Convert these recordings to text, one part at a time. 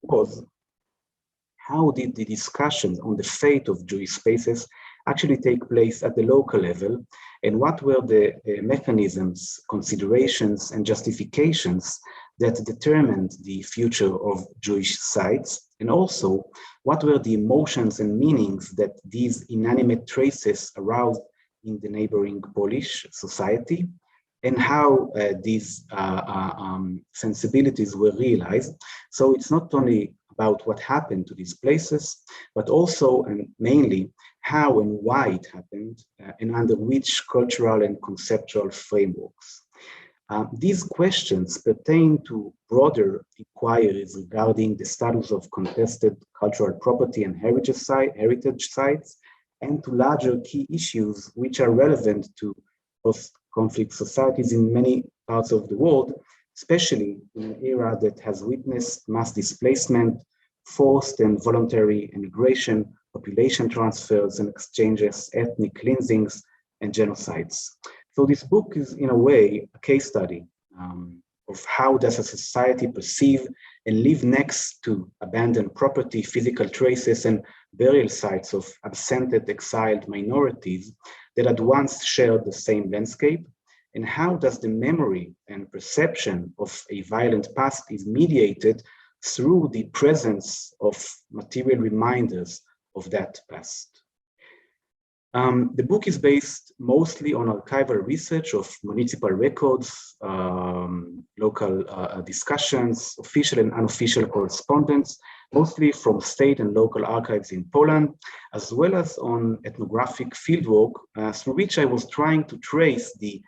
was, how did the discussions on the fate of Jewish spaces actually take place at the local level, and what were the mechanisms, considerations, and justifications that determined the future of Jewish sites, and also what were the emotions and meanings that these inanimate traces aroused in the neighboring Polish society, and how these sensibilities were realized. So it's not only about what happened to these places, but also and mainly how and why it happened, and under which cultural and conceptual frameworks. These questions pertain to broader inquiries regarding the status of contested cultural property and heritage sites, and to larger key issues which are relevant to post-conflict societies in many parts of the world, especially in an era that has witnessed mass displacement, forced and voluntary immigration, population transfers and exchanges, ethnic cleansings, and genocides. So this book is, in a way, a case study of how does a society perceive and live next to abandoned property, physical traces, and burial sites of absented, exiled minorities that had once shared the same landscape, and how does the memory and perception of a violent past is mediated through the presence of material reminders of that past. The book is based mostly on archival research of municipal records, local discussions, official and unofficial correspondence, mostly from state and local archives in Poland, as well as on ethnographic fieldwork, through which I was trying to trace the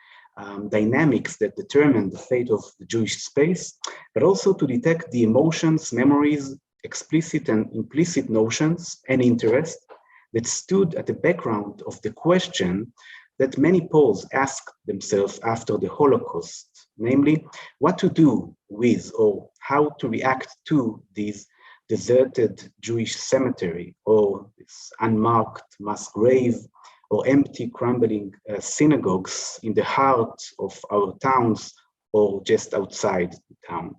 dynamics that determine the fate of the Jewish space, but also to detect the emotions, memories, explicit and implicit notions and interest that stood at the background of the question that many Poles asked themselves after the Holocaust, namely, what to do with or how to react to these deserted Jewish cemetery, or this unmarked mass grave, or empty, crumbling synagogues in the heart of our towns or just outside the town.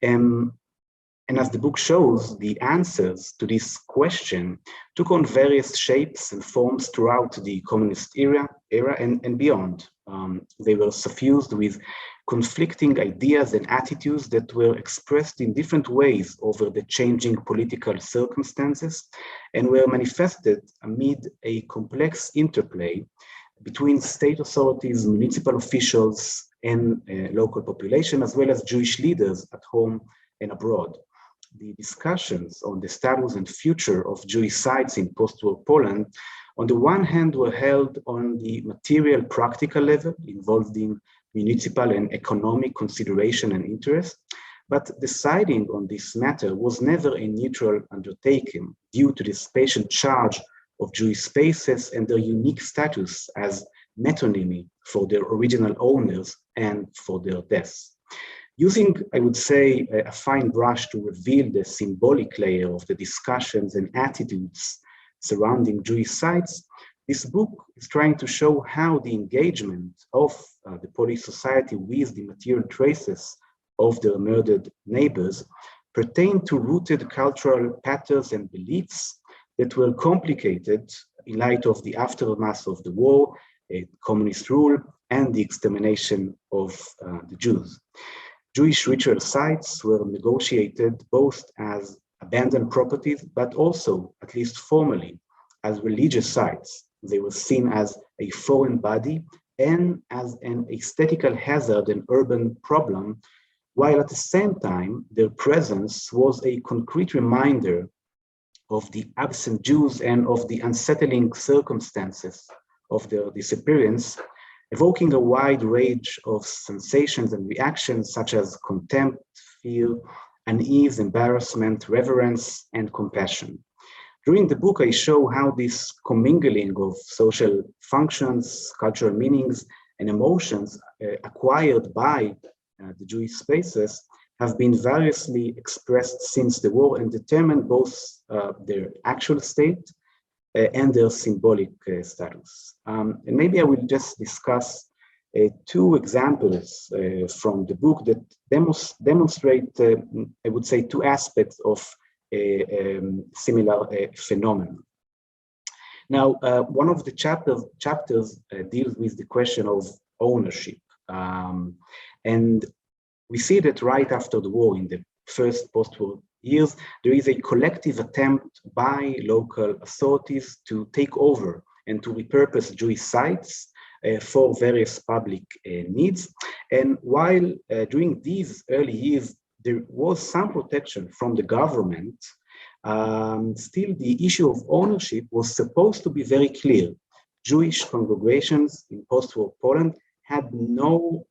And as the book shows, the answers to this question took on various shapes and forms throughout the communist era and beyond. They were suffused with conflicting ideas and attitudes that were expressed in different ways over the changing political circumstances, and were manifested amid a complex interplay between state authorities, municipal officials, and local population, as well as Jewish leaders at home and abroad. The discussions on the status and future of Jewish sites in post-war Poland, on the one hand, were held on the material, practical level, involving municipal and economic consideration and interest, but deciding on this matter was never a neutral undertaking due to the spatial charge of Jewish spaces and their unique status as metonymy for their original owners and for their deaths. Using, I would say, a fine brush to reveal the symbolic layer of the discussions and attitudes surrounding Jewish sites, this book is trying to show how the engagement of the Polish society with the material traces of their murdered neighbors pertain to rooted cultural patterns and beliefs that were complicated in light of the aftermath of the war, communist rule, and the extermination of the Jews. Jewish ritual sites were negotiated both as abandoned properties, but also, at least formally, as religious sites. They were seen as a foreign body and as an aesthetical hazard and urban problem, while at the same time, their presence was a concrete reminder of the absent Jews and of the unsettling circumstances of their disappearance, evoking a wide range of sensations and reactions such as contempt, fear, unease, embarrassment, reverence, and compassion. During the book, I show how this commingling of social functions, cultural meanings, and emotions acquired by the Jewish spaces have been variously expressed since the war and determined both their actual state and their symbolic status. And maybe I will just discuss two examples from the book that demonstrate, I would say, two aspects of a similar phenomenon. Now, one of the chapters deals with the question of ownership. And we see that right after the war, in the first post-war years, there is a collective attempt by local authorities to take over and to repurpose Jewish sites for various public needs. And while during these early years, there was some protection from the government, still the issue of ownership was supposed to be very clear. Jewish congregations in post-war Poland had no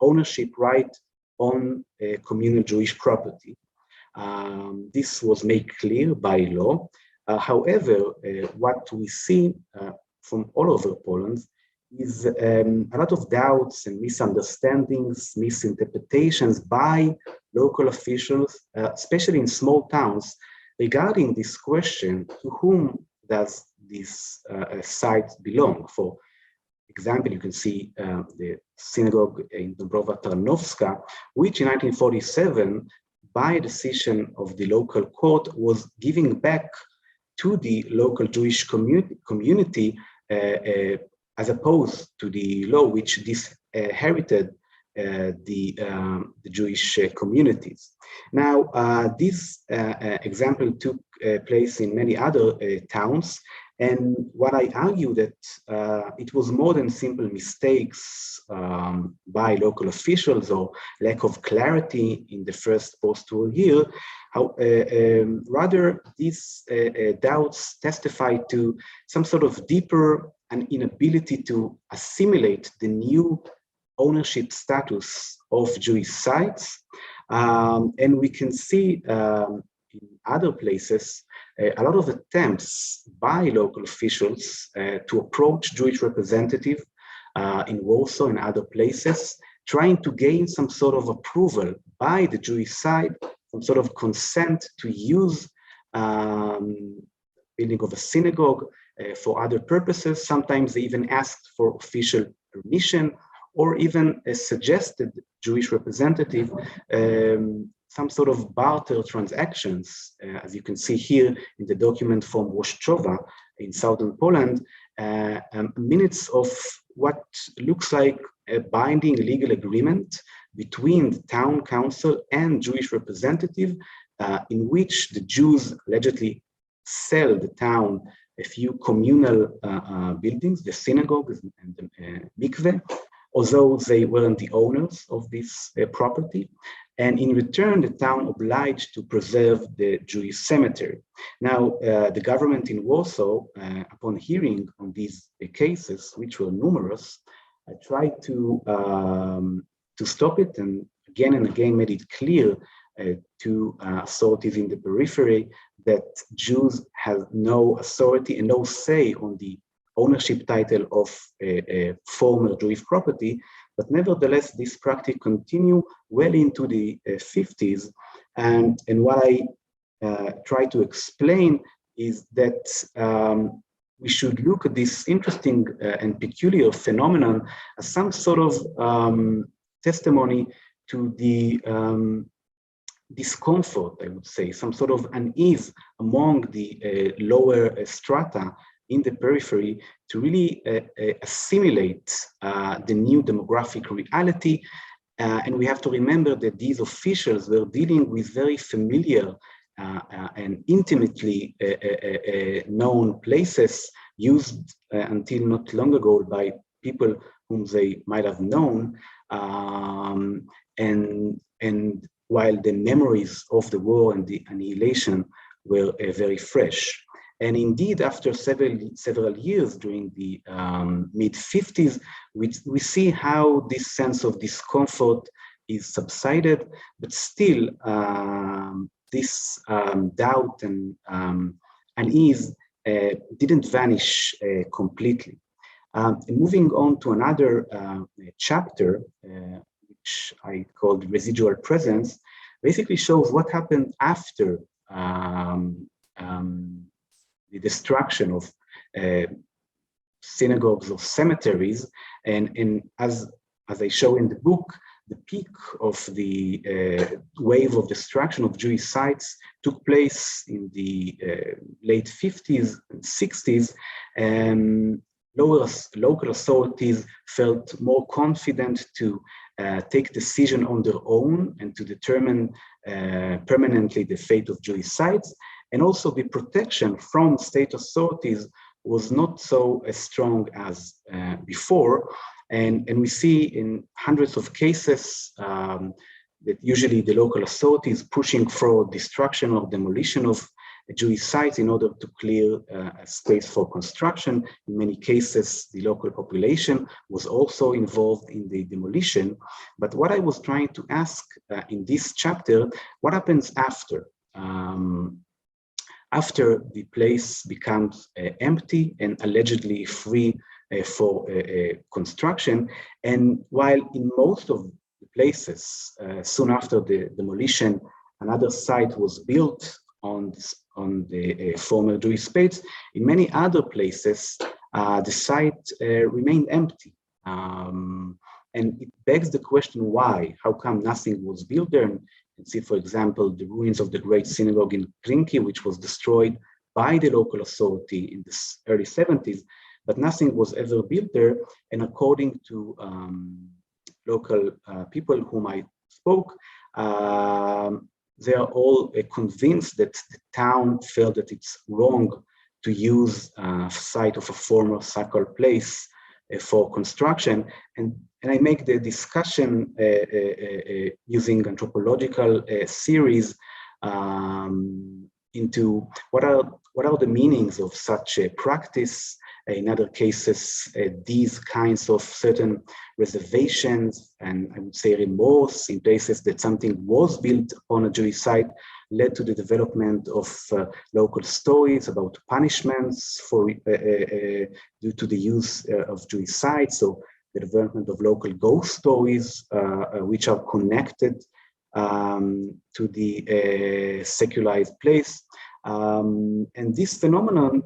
ownership right on communal Jewish property. This was made clear by law. However, what we see from all over Poland is a lot of doubts and misunderstandings, misinterpretations by local officials, especially in small towns, regarding this question: to whom does this site belong? For example, you can see the synagogue in Dąbrowa Tarnowska, which in 1947, by a decision of the local court, was giving back to the local Jewish community as opposed to the law which disinherited the Jewish communities. Now, this example took place in many other towns, and what I argue that it was more than simple mistakes by local officials or lack of clarity in the first post-war year. Rather, these doubts testify to some sort of deeper an inability to assimilate the new ownership status of Jewish sites. And we can see in other places a lot of attempts by local officials to approach Jewish representatives in Warsaw and other places, trying to gain some sort of approval by the Jewish side, some sort of consent to use building of a synagogue for other purposes. Sometimes they even asked for official permission, or even suggested Jewish representative some sort of barter transactions, as you can see here in the document from Włoszczowa in southern Poland, minutes of what looks like a binding legal agreement between the town council and Jewish representative, in which the Jews allegedly sell the town a few communal buildings, the synagogue and the mikveh, although they weren't the owners of this property. And in return, the town obliged to preserve the Jewish cemetery. Now, the government in Warsaw, upon hearing on these cases, which were numerous, tried to stop it, and again made it clear to authorities in the periphery that Jews have no authority and no say on the ownership title of a former Jewish property. But nevertheless, this practice continued well into the 50s. And what I try to explain is that we should look at this interesting and peculiar phenomenon as some sort of testimony to the discomfort, I would say, some sort of unease among the lower strata in the periphery to really assimilate the new demographic reality. And we have to remember that these officials were dealing with very familiar and intimately known places used until not long ago by people whom they might have known. And while the memories of the war and the annihilation were very fresh. And indeed, after several years during the mid-50s, we see how this sense of discomfort is subsided, but still this doubt and unease didn't vanish completely. Moving on to another chapter, which I called Residual Presence, basically shows what happened after the destruction of synagogues or cemeteries. And as I show in the book, the peak of the wave of destruction of Jewish sites took place in the late 50s and 60s. Local authorities felt more confident to take decision on their own and to determine permanently the fate of Jewish sites. And also the protection from state authorities was not so as strong as before. And we see in hundreds of cases that usually the local authorities pushing for destruction or demolition of Jewish sites in order to clear a space for construction. In many cases, the local population was also involved in the demolition. But what I was trying to ask in this chapter, what happens after? After the place becomes empty and allegedly free for construction, and while in most of the places, soon after the demolition, another site was built on the former Jewish space, in many other places, the site remained empty. And it begs the question, why? How come nothing was built there? And you can see, for example, the ruins of the great synagogue in Krinky, which was destroyed by the local authority in the early 70s, but nothing was ever built there. And according to local people whom I spoke, they are all convinced that the town felt that it's wrong to use a site of a former sacred place for construction. And I make the discussion using anthropological theories into what are the meanings of such a practice. In other cases, these kinds of certain reservations and I would say remorse in places that something was built on a Jewish site led to the development of local stories about punishments for due to the use of Jewish sites. So the development of local ghost stories, which are connected to the secularized place. And this phenomenon,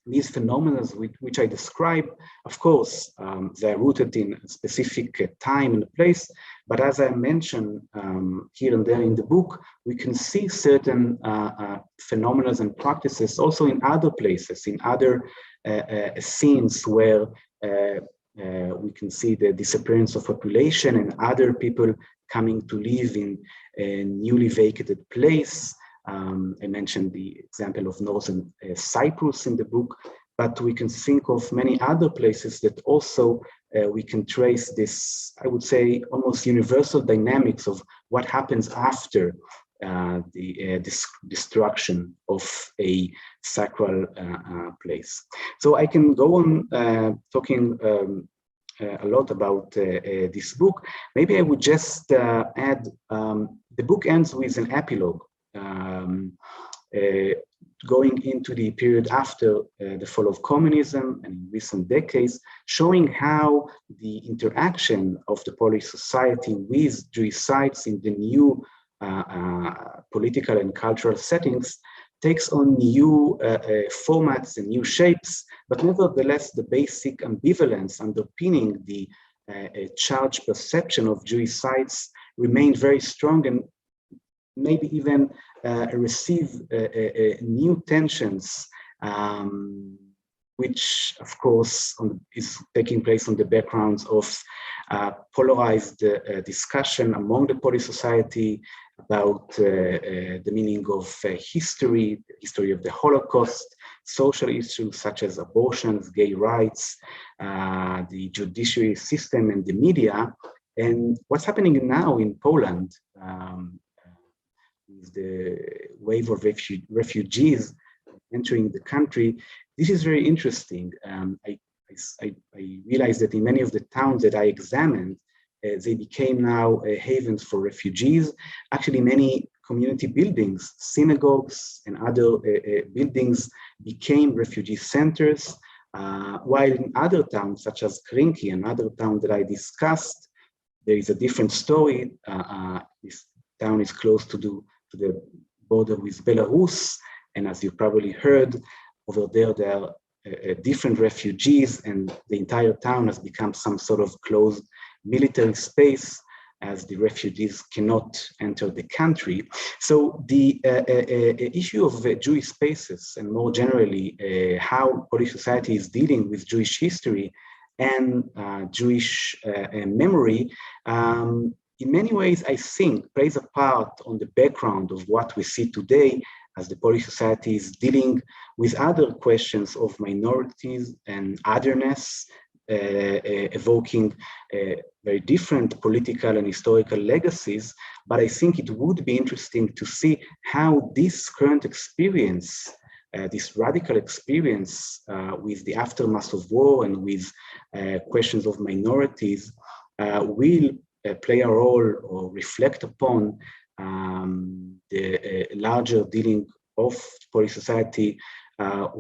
these phenomena which I describe, of course, they are rooted in a specific time and place, but as I mentioned here and there in the book, we can see certain phenomena and practices also in other places, in other scenes where we can see the disappearance of population and other people coming to live in a newly vacated place. I mentioned the example of Northern Cyprus in the book, but we can think of many other places that also we can trace this, I would say, almost universal dynamics of what happens after the destruction of a sacral place. So I can go on talking a lot about this book. Maybe I would just add, the book ends with an epilogue. Going into the period after the fall of communism and in recent decades, showing how the interaction of the Polish society with Jewish sites in the new political and cultural settings takes on new formats and new shapes, but nevertheless the basic ambivalence underpinning the charged perception of Jewish sites remained very strong and maybe even receive new tensions, which of course is taking place on the backgrounds of polarized discussion among the Polish society about the meaning of history, the history of the Holocaust, social issues such as abortions, gay rights, the judiciary system and the media. And what's happening now in Poland, with the wave of refugees entering the country, this is very interesting. I realized that in many of the towns that I examined, they became now havens for refugees. Actually, many community buildings, synagogues and other buildings became refugee centers, while in other towns, such as Krinky, another town that I discussed, there is a different story. This town is close to the border with Belarus, and as you probably heard, over there are different refugees, and the entire town has become some sort of closed military space as the refugees cannot enter the country. So the issue of Jewish spaces, and more generally how Polish society is dealing with Jewish history and Jewish memory, in many ways, I think, plays a part on the background of what we see today as the Polish society is dealing with other questions of minorities and otherness, evoking very different political and historical legacies. But I think it would be interesting to see how this current experience, this radical experience with the aftermath of war and with questions of minorities will play a role or reflect upon the larger dealing of Polish society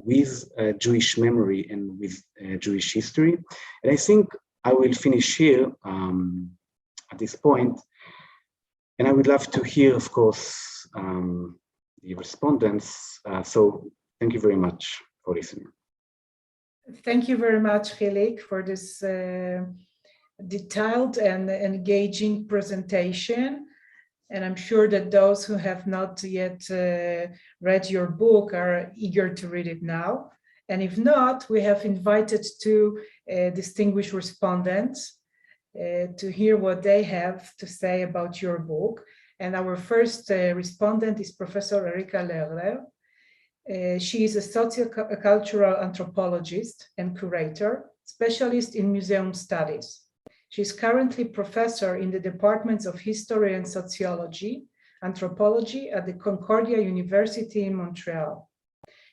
with Jewish memory and with Jewish history. And I think I will finish here at this point. And I would love to hear, of course, the respondents. So thank you very much for listening. Thank you very much, Yechiel, for this detailed and engaging presentation. And I'm sure that those who have not yet read your book are eager to read it now. And if not, we have invited two distinguished respondents to hear what they have to say about your book. And our first respondent is Professor Erika Lehrer. She is a sociocultural anthropologist and curator, specialist in museum studies. She is currently professor in the departments of history and sociology, anthropology at the Concordia University in Montreal.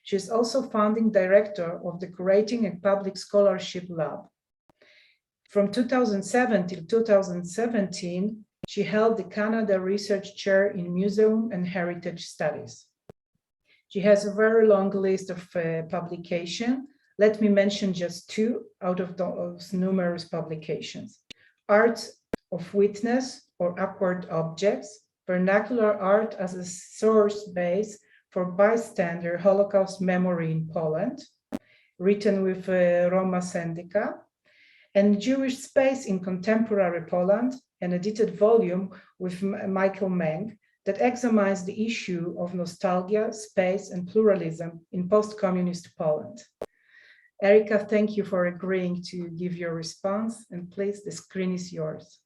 She is also founding director of the Curating and Public Scholarship Lab. From 2007 till 2017, she held the Canada Research Chair in Museum and Heritage Studies. She has a very long list of publications. Let me mention just two out of those numerous publications. Arts of Witness or Upward Objects, Vernacular Art as a Source Base for Bystander Holocaust Memory in Poland, written with Roma Sendika, and Jewish Space in Contemporary Poland, an edited volume with Michael Meng that examines the issue of nostalgia, space, and pluralism in post-communist Poland. Erika, thank you for agreeing to give your response, and please, the screen is yours.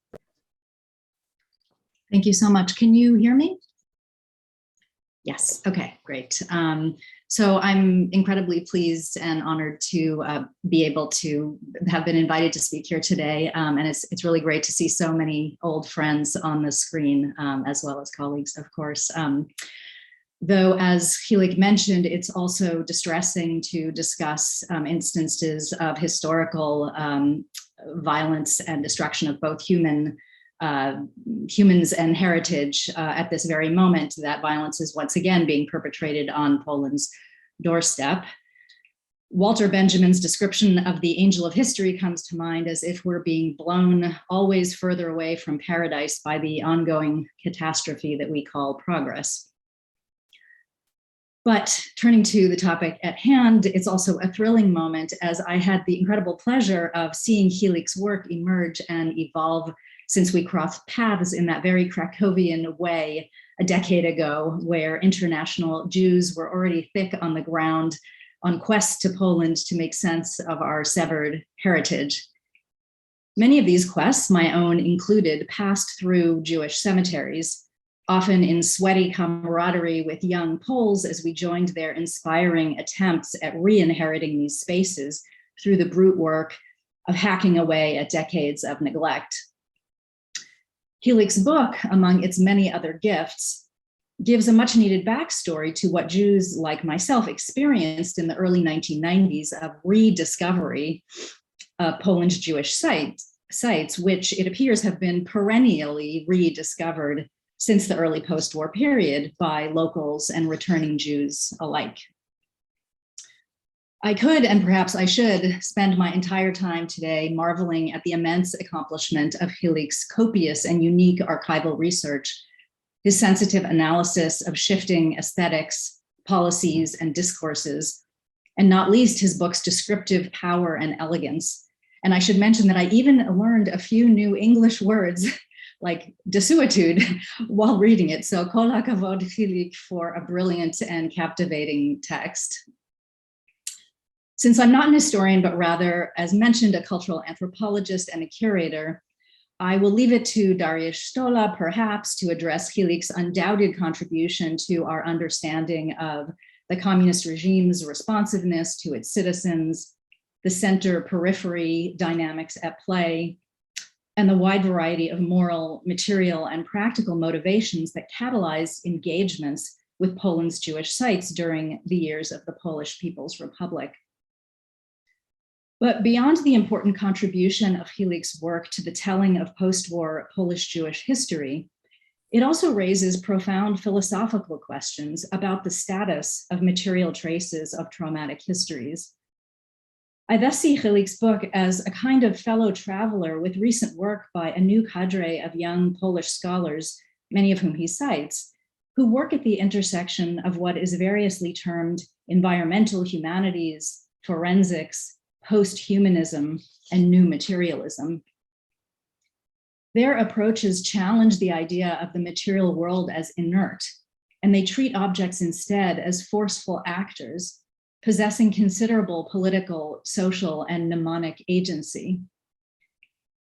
Thank you so much. Can you hear me? Yes, okay, great. So I'm incredibly pleased and honored to be able to have been invited to speak here today. And it's really great to see so many old friends on the screen, as well as colleagues, of course. Though, as Yechiel mentioned, it's also distressing to discuss instances of historical violence and destruction of both humans and heritage at this very moment. That violence is once again being perpetrated on Poland's doorstep. Walter Benjamin's description of the angel of history comes to mind as if we're being blown always further away from paradise by the ongoing catastrophe that we call progress. But turning to the topic at hand, it's also a thrilling moment as I had the incredible pleasure of seeing Yechiel's work emerge and evolve since we crossed paths in that very Krakowian way a decade ago, where international Jews were already thick on the ground on quest to Poland to make sense of our severed heritage. Many of these quests, my own included, passed through Jewish cemeteries, often in sweaty camaraderie with young Poles as we joined their inspiring attempts at re-inheriting these spaces through the brute work of hacking away at decades of neglect. Yechiel's book, among its many other gifts, gives a much needed backstory to what Jews like myself experienced in the early 1990s of rediscovery of Poland's Jewish sites, which it appears have been perennially rediscovered since the early post-war period by locals and returning Jews alike. I could, and perhaps I should, spend my entire time today marveling at the immense accomplishment of Yechiel's copious and unique archival research, his sensitive analysis of shifting aesthetics, policies, and discourses, and not least his book's descriptive power and elegance. And I should mention that I even learned a few new English words like desuetude while reading it. So kol hakavod Yechiel for a brilliant and captivating text. Since I'm not an historian, but rather, as mentioned, a cultural anthropologist and a curator, I will leave it to Dariusz Stola, perhaps, to address Yechielik's undoubted contribution to our understanding of the communist regime's responsiveness to its citizens, the center-periphery dynamics at play, and the wide variety of moral, material, and practical motivations that catalyzed engagements with Poland's Jewish sites during the years of the Polish People's Republic. But beyond the important contribution of Yechielik's work to the telling of post-war Polish Jewish history, it also raises profound philosophical questions about the status of material traces of traumatic histories. I thus see Yechielik's book as a kind of fellow traveler with recent work by a new cadre of young Polish scholars, many of whom he cites, who work at the intersection of what is variously termed environmental humanities, forensics, post-humanism, and new materialism. Their approaches challenge the idea of the material world as inert, and they treat objects instead as forceful actors, possessing considerable political, social, and mnemonic agency.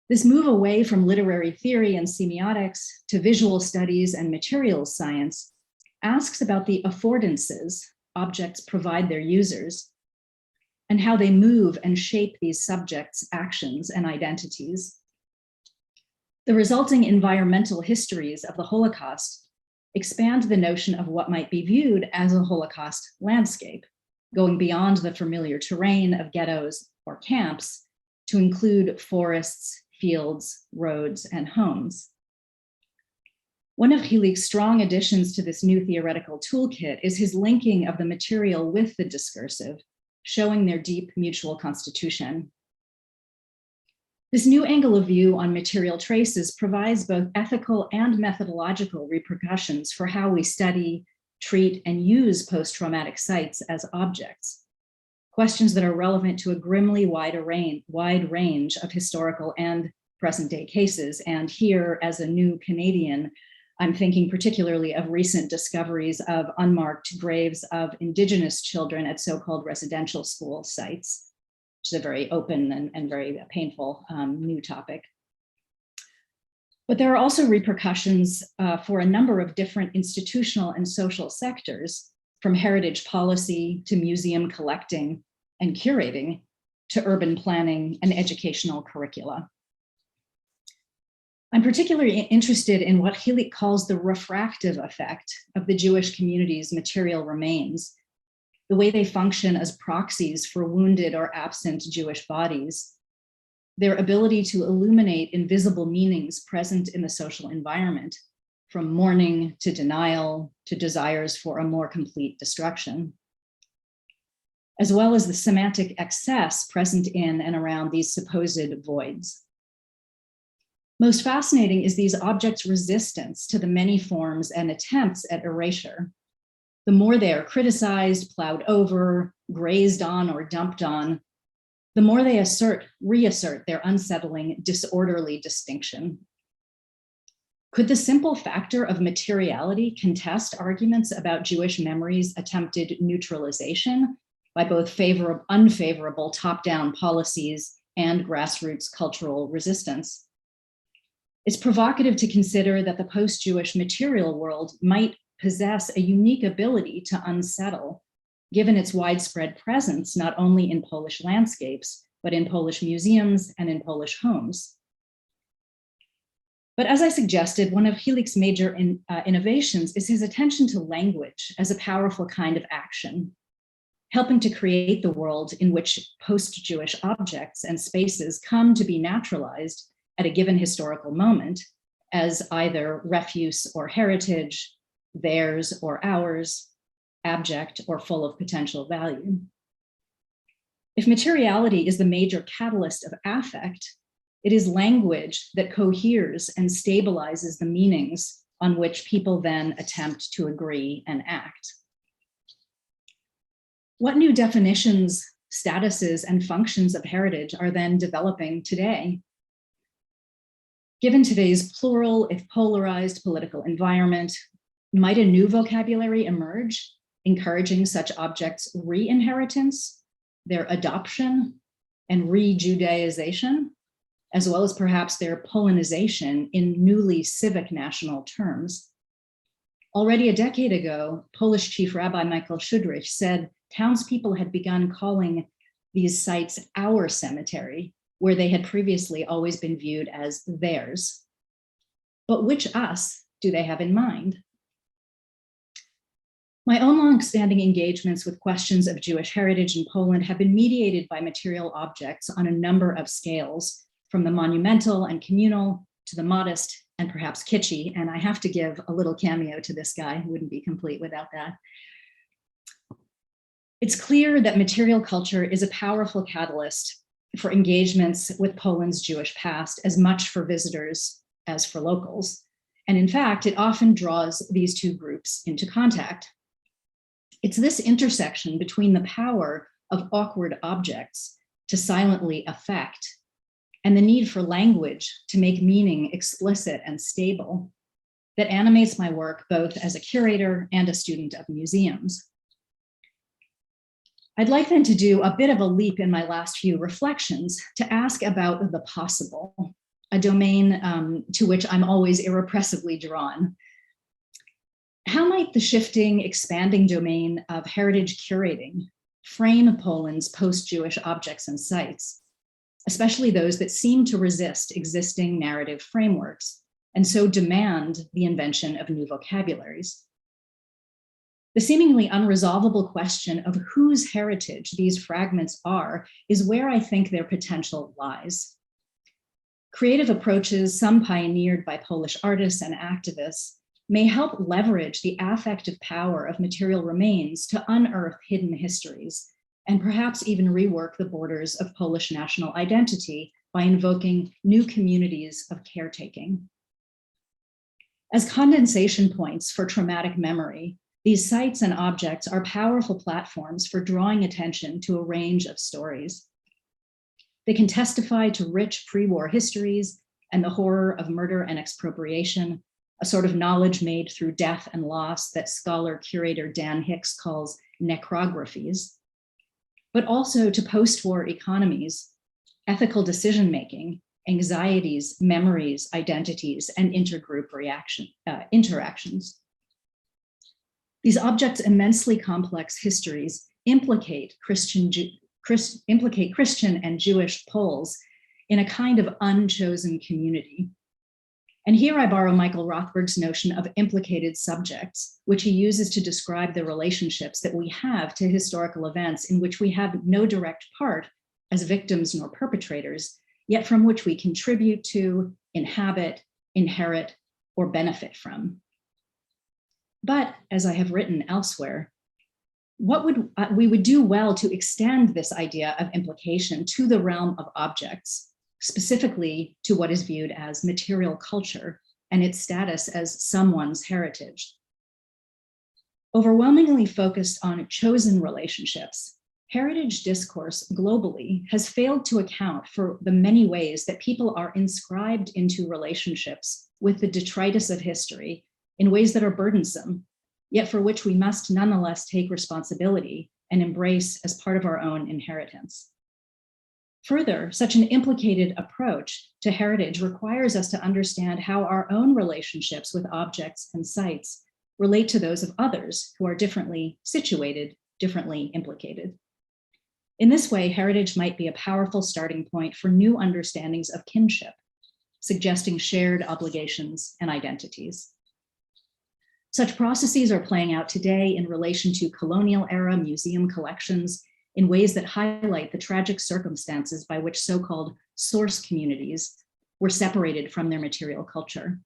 This move away from literary theory and semiotics to visual studies and materials science asks about the affordances objects provide their users, and how they move and shape these subjects' actions and identities. The resulting environmental histories of the Holocaust expand the notion of what might be viewed as a Holocaust landscape, going beyond the familiar terrain of ghettos or camps to include forests, fields, roads, and homes. One of Yechielik's strong additions to this new theoretical toolkit is his linking of the material with the discursive, showing their deep mutual constitution. This new angle of view on material traces provides both ethical and methodological repercussions for how we study, treat, and use post-traumatic sites as objects, questions that are relevant to a grimly wide range of historical and present-day cases. And here, as a new Canadian, I'm thinking particularly of recent discoveries of unmarked graves of Indigenous children at so-called residential school sites, which is a very open and very painful new topic. But there are also repercussions for a number of different institutional and social sectors, from heritage policy to museum collecting and curating to urban planning and educational curricula. I'm particularly interested in what Yechielik calls the refractive effect of the Jewish community's material remains, the way they function as proxies for wounded or absent Jewish bodies, their ability to illuminate invisible meanings present in the social environment, from mourning to denial to desires for a more complete destruction, as well as the semantic excess present in and around these supposed voids. Most fascinating is these objects' resistance to the many forms and attempts at erasure. The more they are criticized, plowed over, grazed on, or dumped on, the more they reassert their unsettling, disorderly distinction. Could the simple factor of materiality contest arguments about Jewish memory's attempted neutralization by both unfavorable top-down policies and grassroots cultural resistance? It's provocative to consider that the post-Jewish material world might possess a unique ability to unsettle, given its widespread presence not only in Polish landscapes, but in Polish museums and in Polish homes. But as I suggested, one of Yechielik's major innovations is his attention to language as a powerful kind of action, helping to create the world in which post-Jewish objects and spaces come to be naturalized at a given historical moment as either refuse or heritage, theirs or ours, abject or full of potential value. If materiality is the major catalyst of affect, it is language that coheres and stabilizes the meanings on which people then attempt to agree and act. What new definitions, statuses, and functions of heritage are then developing today? Given today's plural, if polarized political environment, might a new vocabulary emerge, encouraging such objects' re-inheritance, their adoption, and re-Judaization, as well as perhaps their Polonization in newly civic national terms? Already a decade ago, Polish Chief Rabbi Michael Shudrich said townspeople had begun calling these sites our cemetery, where they had previously always been viewed as theirs. But which us do they have in mind? My own longstanding engagements with questions of Jewish heritage in Poland have been mediated by material objects on a number of scales, from the monumental and communal to the modest and perhaps kitschy. And I have to give a little cameo to this guy, who wouldn't be complete without that. It's clear that material culture is a powerful catalyst for engagements with Poland's Jewish past, as much for visitors as for locals. And in fact, it often draws these two groups into contact. It's this intersection between the power of awkward objects to silently affect and the need for language to make meaning explicit and stable that animates my work both as a curator and a student of museums. I'd like then to do a bit of a leap in my last few reflections to ask about the possible, a domain to which I'm always irrepressibly drawn. How might the shifting, expanding domain of heritage curating frame Poland's post-Jewish objects and sites, especially those that seem to resist existing narrative frameworks and so demand the invention of new vocabularies? The seemingly unresolvable question of whose heritage these fragments are is where I think their potential lies. Creative approaches, some pioneered by Polish artists and activists, may help leverage the affective power of material remains to unearth hidden histories, and perhaps even rework the borders of Polish national identity by invoking new communities of caretaking. As condensation points for traumatic memory, these sites and objects are powerful platforms for drawing attention to a range of stories. They can testify to rich pre-war histories and the horror of murder and expropriation, a sort of knowledge made through death and loss that scholar-curator Dan Hicks calls necrographies, but also to post-war economies, ethical decision-making, anxieties, memories, identities, and intergroup interactions. These objects' immensely complex histories implicate Christian and Jewish Poles in a kind of unchosen community. And here I borrow Michael Rothberg's notion of implicated subjects, which he uses to describe the relationships that we have to historical events in which we have no direct part as victims nor perpetrators, yet from which we contribute to, inhabit, inherit, or benefit from. But as I have written elsewhere, we would do well to extend this idea of implication to the realm of objects, specifically to what is viewed as material culture and its status as someone's heritage. Overwhelmingly focused on chosen relationships, heritage discourse globally has failed to account for the many ways that people are inscribed into relationships with the detritus of history in ways that are burdensome, yet for which we must nonetheless take responsibility and embrace as part of our own inheritance. Further, such an implicated approach to heritage requires us to understand how our own relationships with objects and sites relate to those of others who are differently situated, differently implicated. In this way, heritage might be a powerful starting point for new understandings of kinship, suggesting shared obligations and identities. Such processes are playing out today in relation to colonial era museum collections in ways that highlight the tragic circumstances by which so-called source communities were separated from their material culture.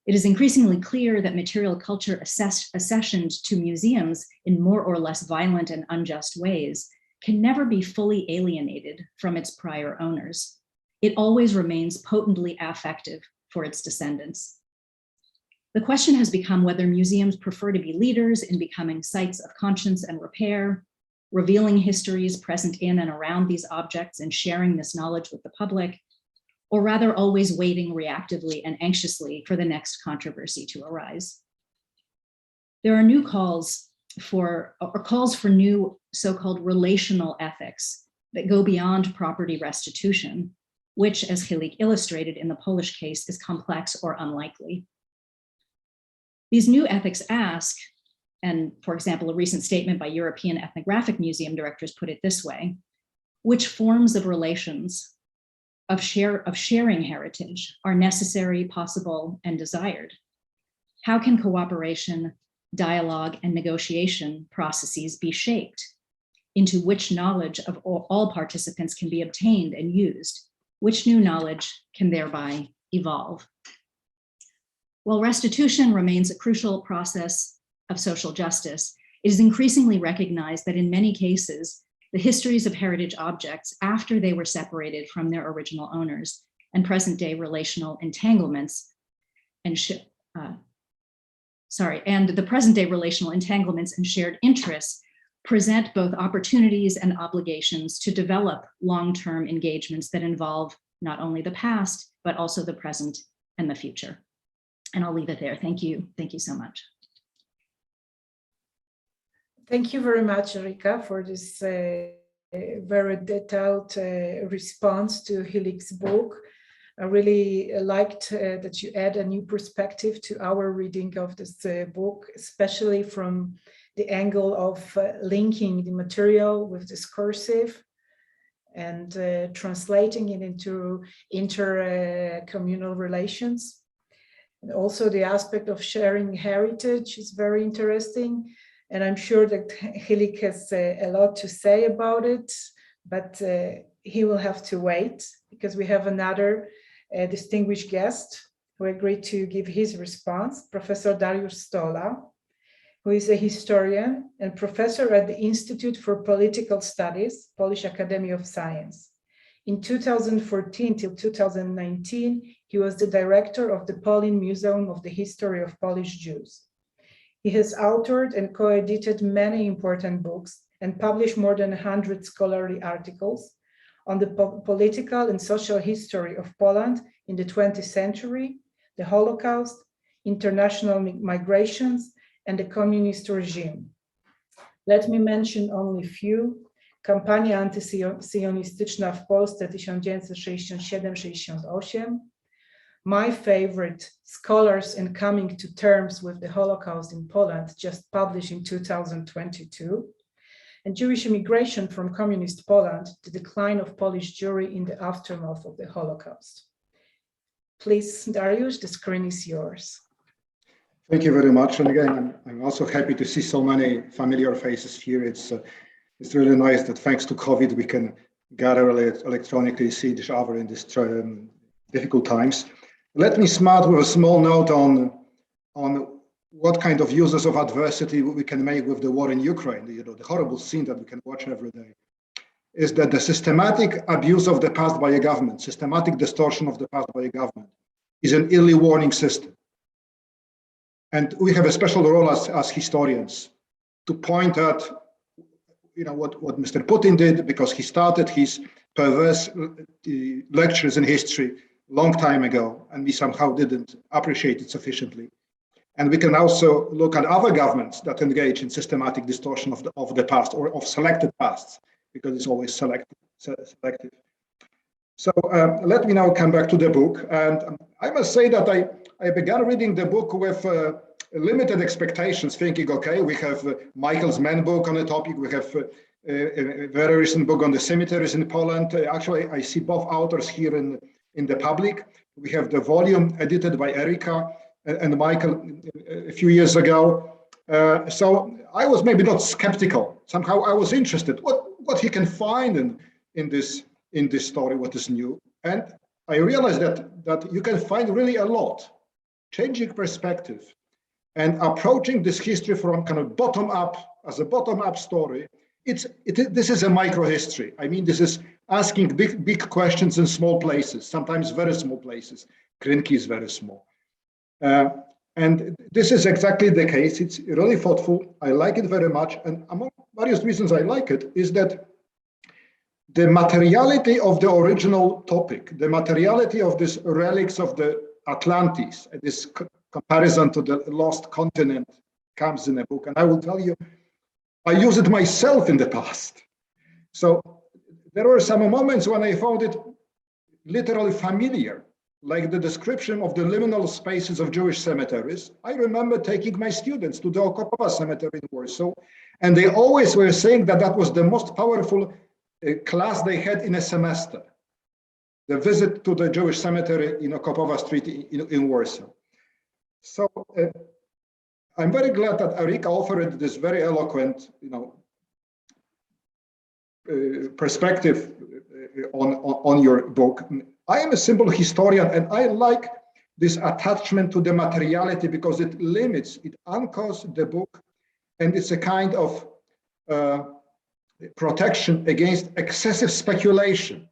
It is increasingly clear that material culture accessioned to museums in more or less violent and unjust ways can never be fully alienated from its prior owners. It always remains potently affective for its descendants. The question has become whether museums prefer to be leaders in becoming sites of conscience and repair, revealing histories present in and around these objects and sharing this knowledge with the public, or rather always waiting reactively and anxiously for the next controversy to arise. There are new calls for new so-called relational ethics that go beyond property restitution, which, as Yechiel illustrated in the Polish case, is complex or unlikely. These new ethics ask, and for example, a recent statement by European ethnographic museum directors put it this way, which forms of relations of sharing heritage are necessary, possible, and desired? How can cooperation, dialogue, and negotiation processes be shaped into which knowledge of all participants can be obtained and used? Which new knowledge can thereby evolve? While restitution remains a crucial process of social justice, it is increasingly recognized that in many cases, the histories of heritage objects after they were separated from their original owners and present-day relational entanglements and the present-day relational entanglements and shared interests present both opportunities and obligations to develop long-term engagements that involve not only the past, but also the present and the future. And I'll leave it there. Thank you. Thank you so much. Thank you very much, Erika, for this very detailed response to Yechielik's book. I really liked that you add a new perspective to our reading of this book, especially from the angle of linking the material with discursive and translating it into inter-communal relations. And also the aspect of sharing heritage is very interesting. And I'm sure that Yechielik has a lot to say about it, but he will have to wait because we have another distinguished guest who agreed to give his response, Professor Dariusz Stola, who is a historian and professor at the Institute for Political Studies, Polish Academy of Science. In 2014 till 2019, he was the director of the Polin Museum of the History of Polish Jews. He has authored and co-edited many important books and published more than 100 scholarly articles on the political and social history of Poland in the 20th century, the Holocaust, international migrations, and the communist regime. Let me mention only a few. Kampania antysyjonistyczna w Polsce 1967-68. My favorite, Scholars and Coming to Terms with the Holocaust in Poland, just published in 2022. And Jewish Immigration from Communist Poland, The Decline of Polish Jewry in the Aftermath of the Holocaust. Please, Dariusz, the screen is yours. Thank you very much. And again, I'm also happy to see so many familiar faces here. It's really nice that thanks to COVID, we can gather electronically, see each other in these difficult times. Let me start with a small note on what kind of uses of adversity we can make with the war in Ukraine. The horrible scene that we can watch every day is that the systematic abuse of the past by a government, systematic distortion of the past by a government, is an early warning system. And we have a special role as historians to point out, what Mr. Putin did, because he started his perverse lectures in history long time ago, and we somehow didn't appreciate it sufficiently. And we can also look at other governments that engage in systematic distortion of the past or of selected pasts, because it's always selective. So let me now come back to the book. And I must say that I began reading the book with limited expectations, thinking, okay, we have Michael's Mann book on the topic, we have a very recent book on the cemeteries in Poland. Actually, I see both authors here in the public. We have the volume edited by Erika and Michael a few years ago. So I was maybe not skeptical. Somehow I was interested what he can find in this story, what is new. And I realized that you can find really a lot, changing perspective and approaching this history from kind of bottom up, as a bottom up story. This is a micro history. I mean, this is asking big questions in small places, sometimes very small places. Krynki is very small. And this is exactly the case. It's really thoughtful. I like it very much. And various reasons I like it, is that the materiality of the original topic, the materiality of these relics of the Atlantis, this comparison to the lost continent comes in a book. And I will tell you, I used it myself in the past. So there were some moments when I found it literally familiar, like the description of the liminal spaces of Jewish cemeteries. I remember taking my students to the Okopowa cemetery in Warsaw, and they always were saying that that was the most powerful class they had in a semester, the visit to the Jewish cemetery in Okopowa Street in Warsaw. So I'm very glad that Erika offered this very eloquent, perspective on your book. I am a simple historian, and I like this attachment to the materiality because it limits, it anchors the book, and it's a kind of protection against excessive speculation.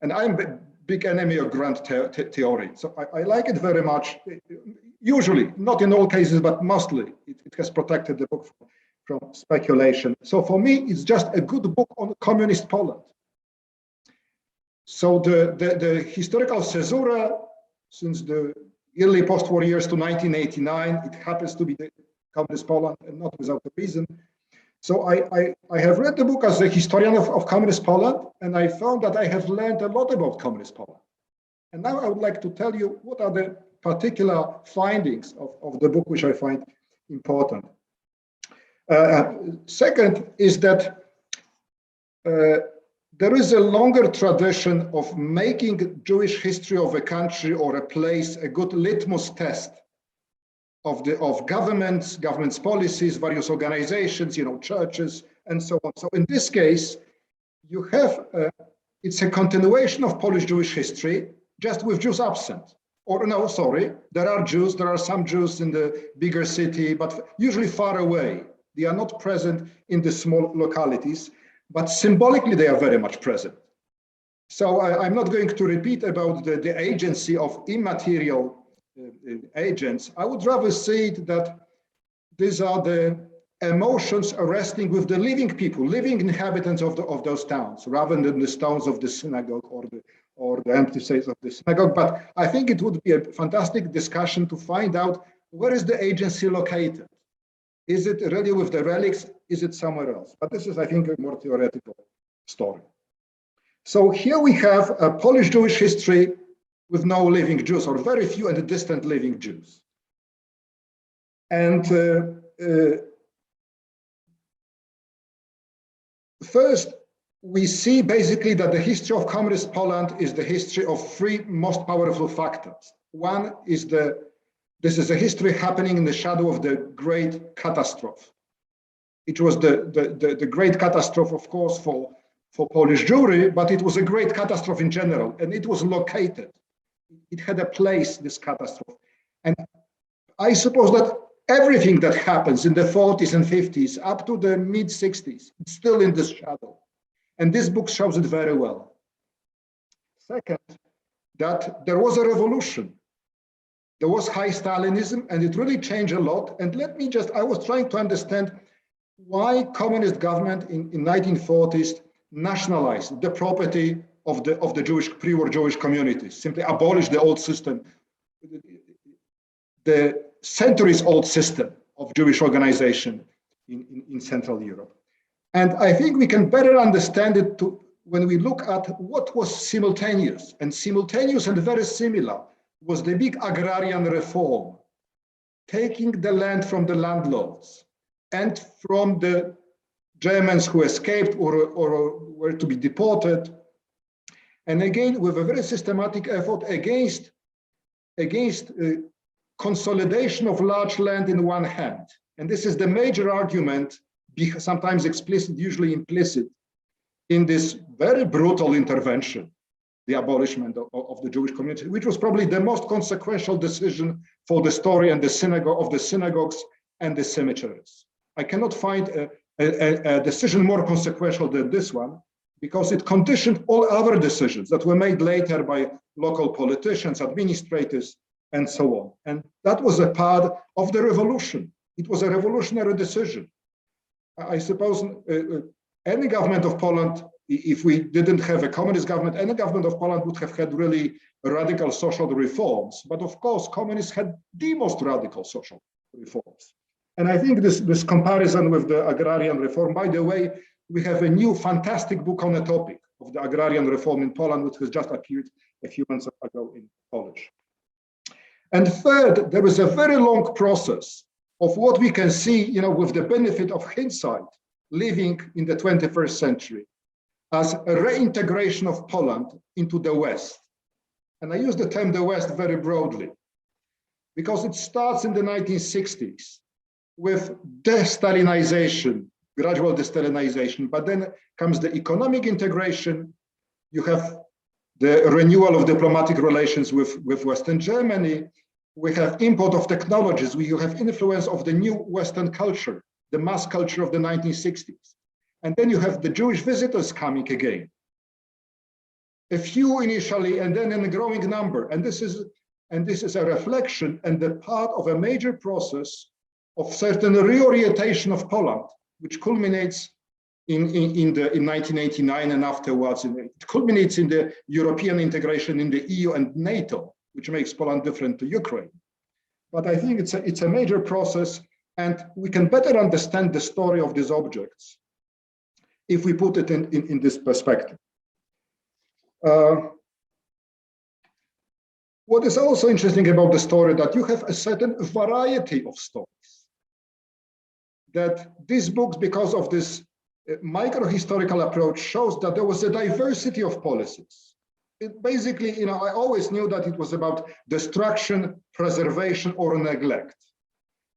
And I'm a big enemy of grand theory. So I like it very much. Usually, not in all cases, but mostly, it has protected the book from speculation. So for me, it's just a good book on communist Poland. So the historical caesura, since the early post-war years to 1989, it happens to be the communist Poland, and not without a reason. So I have read the book as a historian of communist Poland, and I found that I have learned a lot about communist Poland. And now I would like to tell you what are the particular findings of the book which I find important. Second is that there is a longer tradition of making Jewish history of a country or a place a good litmus test of governments policies, various organizations, churches, and so on. So in this case, you have it's a continuation of Polish Jewish history, just with Jews absent. Or no, sorry, there are some Jews in the bigger city, but usually far away. They are not present in the small localities, but symbolically they are very much present. So I'm not going to repeat about the agency of immaterial agents. I would rather say it that these are the emotions resting with the living people, living inhabitants of those towns, rather than the stones of the synagogue or the empty space of the synagogue. But I think it would be a fantastic discussion to find out where is the agency located. Is it really with the relics? Is it somewhere else? But this is, I think, a more theoretical story. So here we have a Polish Jewish history with no living Jews, or very few and distant living Jews. And first, we see basically that the history of communist Poland is the history of three most powerful factors. One is this is a history happening in the shadow of the great catastrophe. It was the great catastrophe, of course, for Polish Jewry, but it was a great catastrophe in general, and it was located. It had a place, this catastrophe. And I suppose that everything that happens in the 40s and 50s up to the mid-60s, it's still in this shadow. And this book shows it very well. Second, that there was a revolution. There was high Stalinism, and it really changed a lot. And I was trying to understand why communist government in 1940s nationalized the property of the Jewish pre-war Jewish communities, simply abolished the old system, the centuries-old system of Jewish organization in Central Europe. And I think we can better understand it when we look at what was simultaneous. And simultaneous and very similar was the big agrarian reform, taking the land from the landlords and from the Germans who escaped or were to be deported. And again, with a very systematic effort against consolidation of large land in one hand. And this is the major argument, sometimes explicit, usually implicit, in this very brutal intervention, the abolishment of the Jewish community, which was probably the most consequential decision for the story and the synagogues and the cemeteries. I cannot find a decision more consequential than this one, because it conditioned all other decisions that were made later by local politicians, administrators, and so on. And that was a part of the revolution. It was a revolutionary decision. I suppose any government of Poland, if we didn't have a communist government, any government of Poland would have had really radical social reforms. But of course, communists had the most radical social reforms. And I think this comparison with the agrarian reform, by the way, we have a new fantastic book on the topic of the agrarian reform in Poland, which has just appeared a few months ago in Polish. And third, there is a very long process of what we can see, with the benefit of hindsight, living in the 21st century as a reintegration of Poland into the West. And I use the term the West very broadly, because it starts in the 1960s with de-Stalinization, gradual de-Stalinization, but then comes the economic integration. You have the renewal of diplomatic relations with Western Germany. We have import of technologies. You have influence of the new Western culture, the mass culture of the 1960s. And then you have the Jewish visitors coming again. A few initially, and then in a growing number. And this is a reflection and the part of a major process of certain reorientation of Poland, which culminates in 1989 and afterwards. It culminates in the European integration in the EU and NATO, which makes Poland different to Ukraine. But I think it's a major process, and we can better understand the story of these objects if we put it in this perspective. What is also interesting about the story that you have a certain variety of stories. That these books, because of this micro-historical approach, shows that there was a diversity of policies. It basically, I always knew that it was about destruction, preservation, or neglect.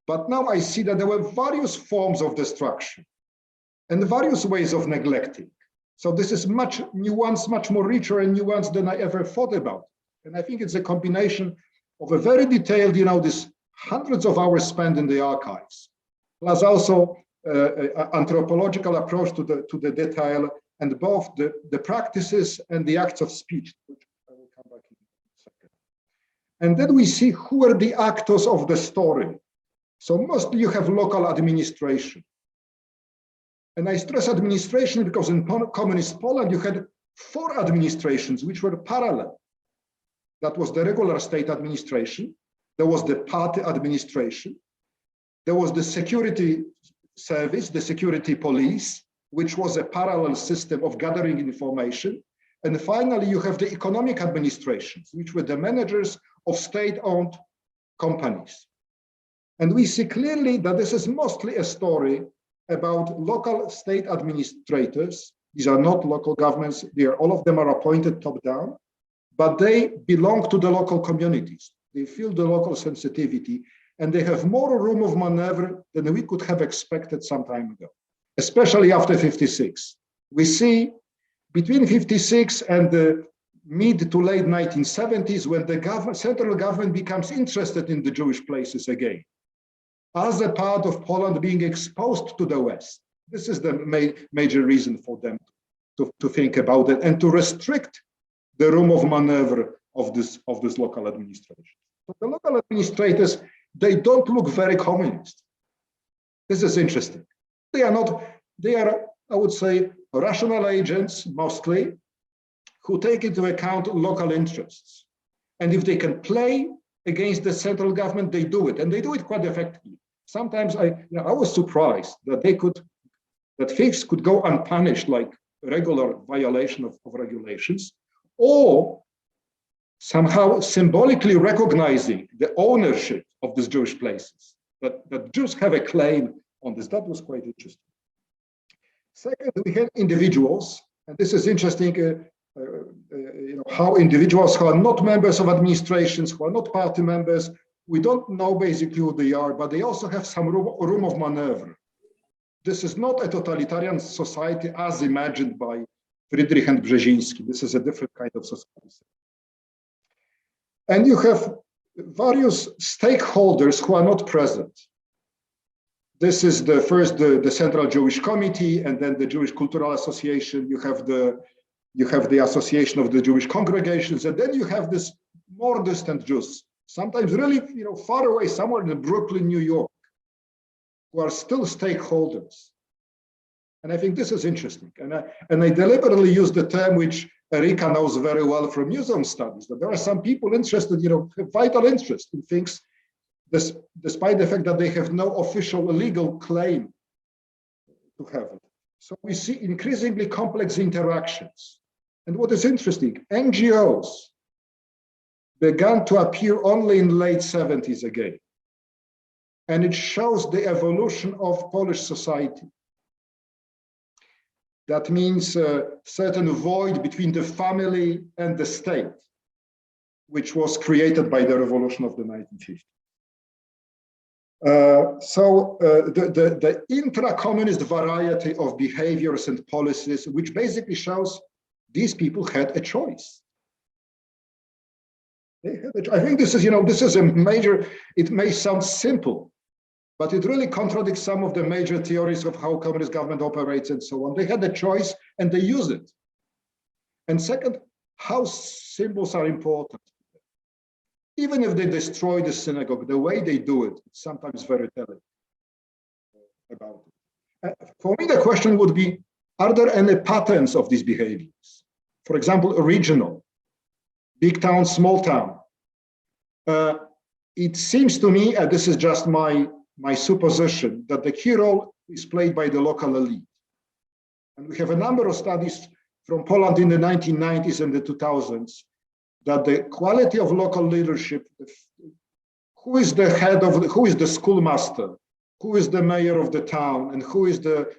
But now I see that there were various forms of destruction and various ways of neglecting. So this is much nuanced, much more richer and nuanced than I ever thought about. And I think it's a combination of a very detailed, this hundreds of hours spent in the archives, plus also anthropological approach to the detail, and both the practices and the acts of speech, which I will come back in a second. And then we see who are the actors of the story. So mostly you have local administration. And I stress administration because in communist Poland, you had 4 administrations which were parallel. That was the regular state administration. There was the party administration. There was the security service, the security police, which was a parallel system of gathering information. And finally, you have the economic administrations, which were the managers of state-owned companies. And we see clearly that this is mostly a story about local state administrators. These are not local governments. All of them are appointed top-down, but they belong to the local communities. They feel the local sensitivity, and they have more room of maneuver than we could have expected some time ago, especially after 56. We see between 56 and the mid to late 1970s, when the central government becomes interested in the Jewish places again, as a part of Poland being exposed to the West. This is the major reason for them to think about it and to restrict the room of maneuver of this local administration. So the local administrators, they don't look very communist. This is interesting. They are, I would say, rational agents mostly, who take into account local interests. And if they can play against the central government, they do it, and they do it quite effectively. Sometimes I was surprised that thieves could go unpunished, like regular violation of regulations, or somehow symbolically recognizing the ownership of these Jewish places, that Jews have a claim on this. That was quite interesting. Second, we had individuals, and this is interesting, how individuals who are not members of administrations, who are not party members, we don't know basically who they are, but they also have some room of maneuver. This is not a totalitarian society as imagined by Friedrich and Brzezinski. This is a different kind of society. And you have various stakeholders who are not present. This is the Central Jewish Committee, and then the Jewish Cultural Association. You have the Association of the Jewish Congregations, and then you have this more distant Jews, sometimes really far away, somewhere in Brooklyn, New York, who are still stakeholders. And I think this is interesting. And I deliberately use the term which Erika knows very well from museum studies, that there are some people interested, have vital interest in things, despite the fact that they have no official legal claim to have it. So we see increasingly complex interactions. And what is interesting, NGOs began to appear only in late 70s again. And it shows the evolution of Polish society. That means a certain void between the family and the state, which was created by the revolution of the 1950s. The intra-communist variety of behaviors and policies, which basically shows these people had a choice. I think this is a major, it may sound simple, but it really contradicts some of the major theories of how communist government operates and so on. They had a choice and they used it. And second, how symbols are important. Even if they destroy the synagogue, the way they do it, it's sometimes very telling about it. For me, the question would be, are there any patterns of these behaviors? For example, regional, big town, small town. It seems to me, and this is just my supposition, that the key role is played by the local elite. And we have a number of studies from Poland in the 1990s and the 2000s that the quality of local leadership, who is the who is the schoolmaster, who is the mayor of the town, and who is the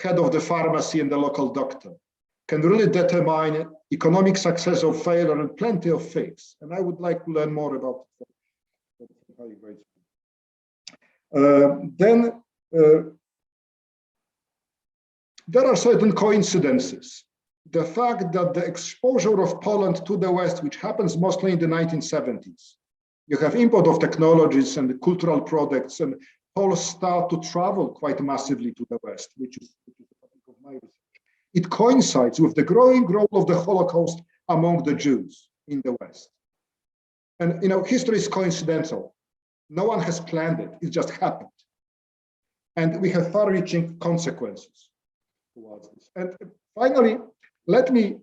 head of the pharmacy and the local doctor, can really determine economic success or failure and plenty of things. And I would like to learn more about it. There are certain coincidences. The fact that the exposure of Poland to the West, which happens mostly in the 1970s, you have import of technologies and cultural products, and Poles start to travel quite massively to the West, which is the topic of my research. It coincides with the growing role of the Holocaust among the Jews in the West. And history is coincidental. No one has planned it, it just happened. And we have far-reaching consequences towards this. And finally, let me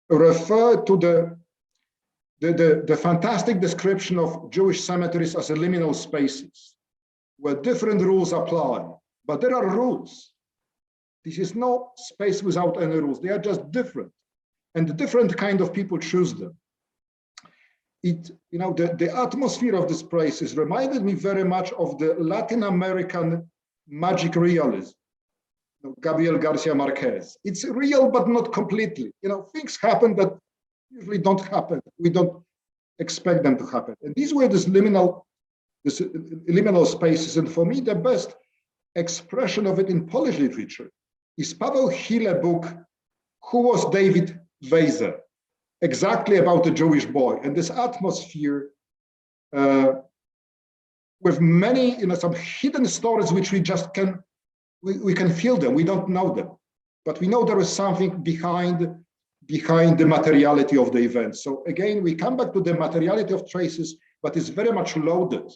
refer to the fantastic description of Jewish cemeteries as liminal spaces, where different rules apply, but there are rules. This is no space without any rules. They are just different, and the different kind of people choose them. The atmosphere of this place reminded me very much of the Latin American magic realism, Gabriel Garcia Marquez. It's real, but not completely. Things happen that usually don't happen. We don't expect them to happen. And these were these liminal spaces. And for me, the best expression of it in Polish literature is Paweł Hile's book, Who Was David Weiser? Exactly about the Jewish boy. And this atmosphere with many, some hidden stories which we just we can feel them, we don't know them, but we know there is something behind the materiality of the event. So again, we come back to the materiality of traces, but it's very much loaded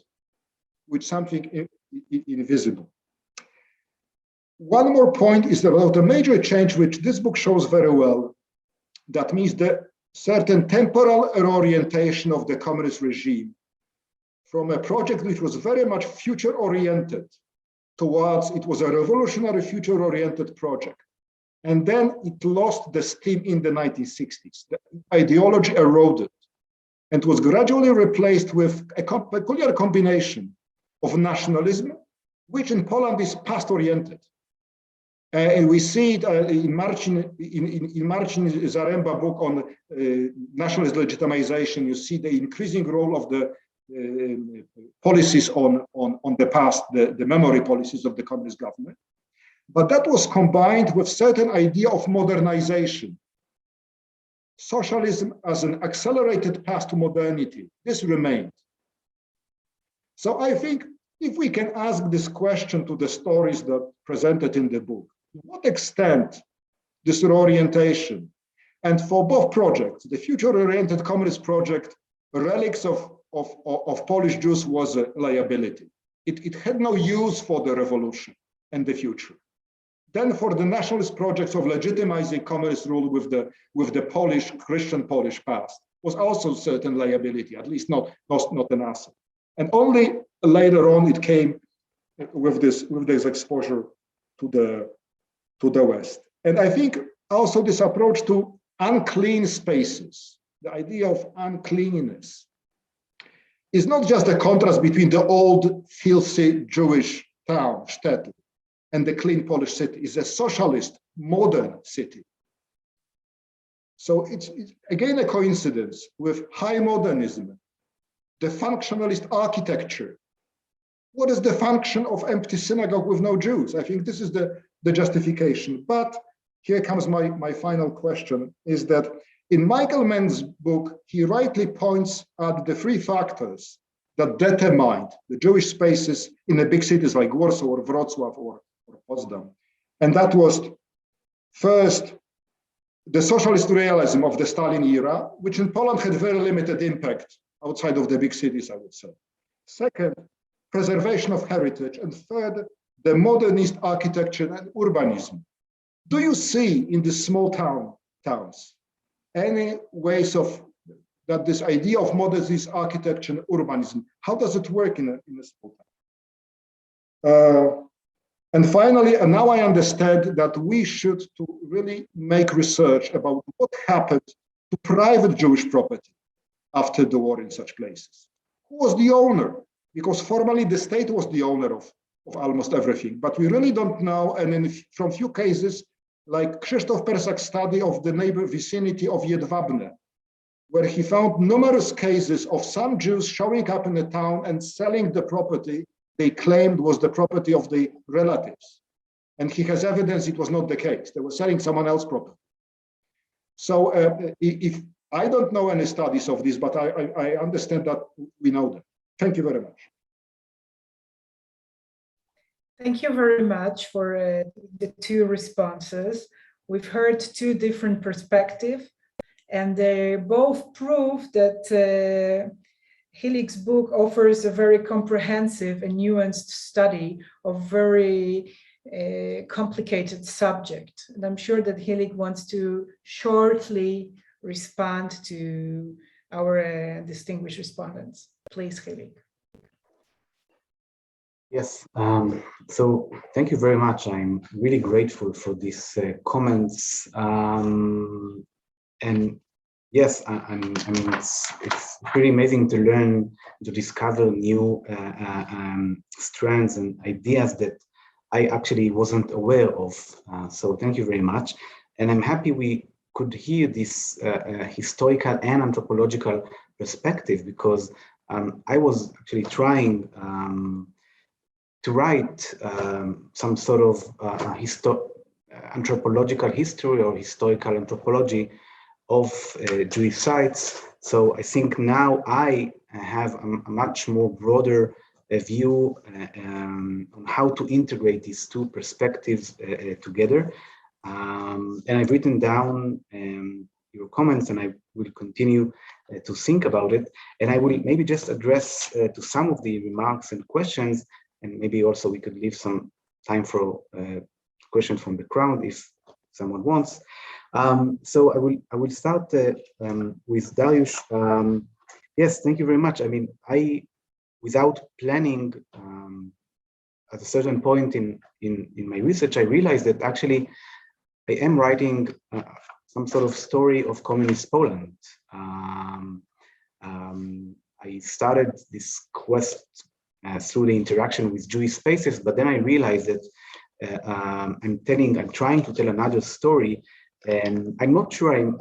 with something invisible. One more point is about a major change, which this book shows very well. That means the certain temporal reorientation of the communist regime from a project which was very much future-oriented towards, it was a revolutionary future-oriented project. And then it lost the steam in the 1960s. The ideology eroded and was gradually replaced with a peculiar combination of nationalism, which in Poland is past-oriented. And we see it in Marcin Zaremba's book on nationalist legitimization. You see the increasing role of the policies on the past, the memory policies of the communist government. But that was combined with certain idea of modernization. Socialism as an accelerated path to modernity, this remained. So I think if we can ask this question to the stories that presented in the book, to what extent this reorientation, and for both projects, the future-oriented communist project, relics of Polish Jews was a liability. It had no use for the revolution and the future. Then for the nationalist projects of legitimizing communist rule with the Polish, Christian Polish past was also certain liability, at least not an asset. And only later on it came with this exposure to the West. And I think also this approach to unclean spaces, the idea of uncleanness, is not just a contrast between the old, filthy Jewish town, shtetl, and the clean Polish city. It's a socialist, modern city. So it's again a coincidence with high modernism, the functionalist architecture. What is the function of empty synagogue with no Jews? I think this is the justification. But here comes my final question, is that in Michael Mann's book, he rightly points at the three factors that determined the Jewish spaces in the big cities like Warsaw or Wrocław or Potsdam. And that was first, the socialist realism of the Stalin era, which in Poland had very limited impact outside of the big cities, I would say. Second, preservation of heritage. And third, the modernist architecture and urbanism. Do you see in the small towns any ways of that this idea of modernist architecture and urbanism, how does it work in a small town? And finally, and now I understand that we should to really make research about what happened to private Jewish property after the war in such places. Who was the owner? Because formally the state was the owner of almost everything, but we really don't know. And from few cases, like Krzysztof Persak's study of the neighbor vicinity of Jedwabne, where he found numerous cases of some Jews showing up in the town and selling the property they claimed was the property of the relatives. And he has evidence it was not the case. They were selling someone else's property. So if I don't know any studies of this, but I understand that we know them. Thank you very much. Thank you very much for the two responses. We've heard two different perspectives, and they both prove that Hilik's book offers a very comprehensive and nuanced study of very complicated subject. And I'm sure that Hilik wants to shortly respond to our distinguished respondents. Please, Hilik. Yes, so thank you very much. I'm really grateful for these comments. And yes, I mean, it's pretty amazing to learn, to discover new strands and ideas that I actually wasn't aware of. So thank you very much. And I'm happy we could hear this historical and anthropological perspective, because I was actually trying to write some sort of anthropological history or historical anthropology of Jewish sites. So I think now I have a much more broader view on how to integrate these two perspectives together. And I've written down your comments, and I will continue to think about it. And I will maybe just address to some of the remarks and questions, and maybe also we could leave some time for questions from the crowd if someone wants. So I will start with Dariusz. Yes, thank you very much. I mean, without planning, at a certain point in my research, I realized that actually I am writing some sort of story of communist Poland. I started this quest through the interaction with Jewish spaces, but then I realized that I'm trying to tell another story, and I'm not sure I'm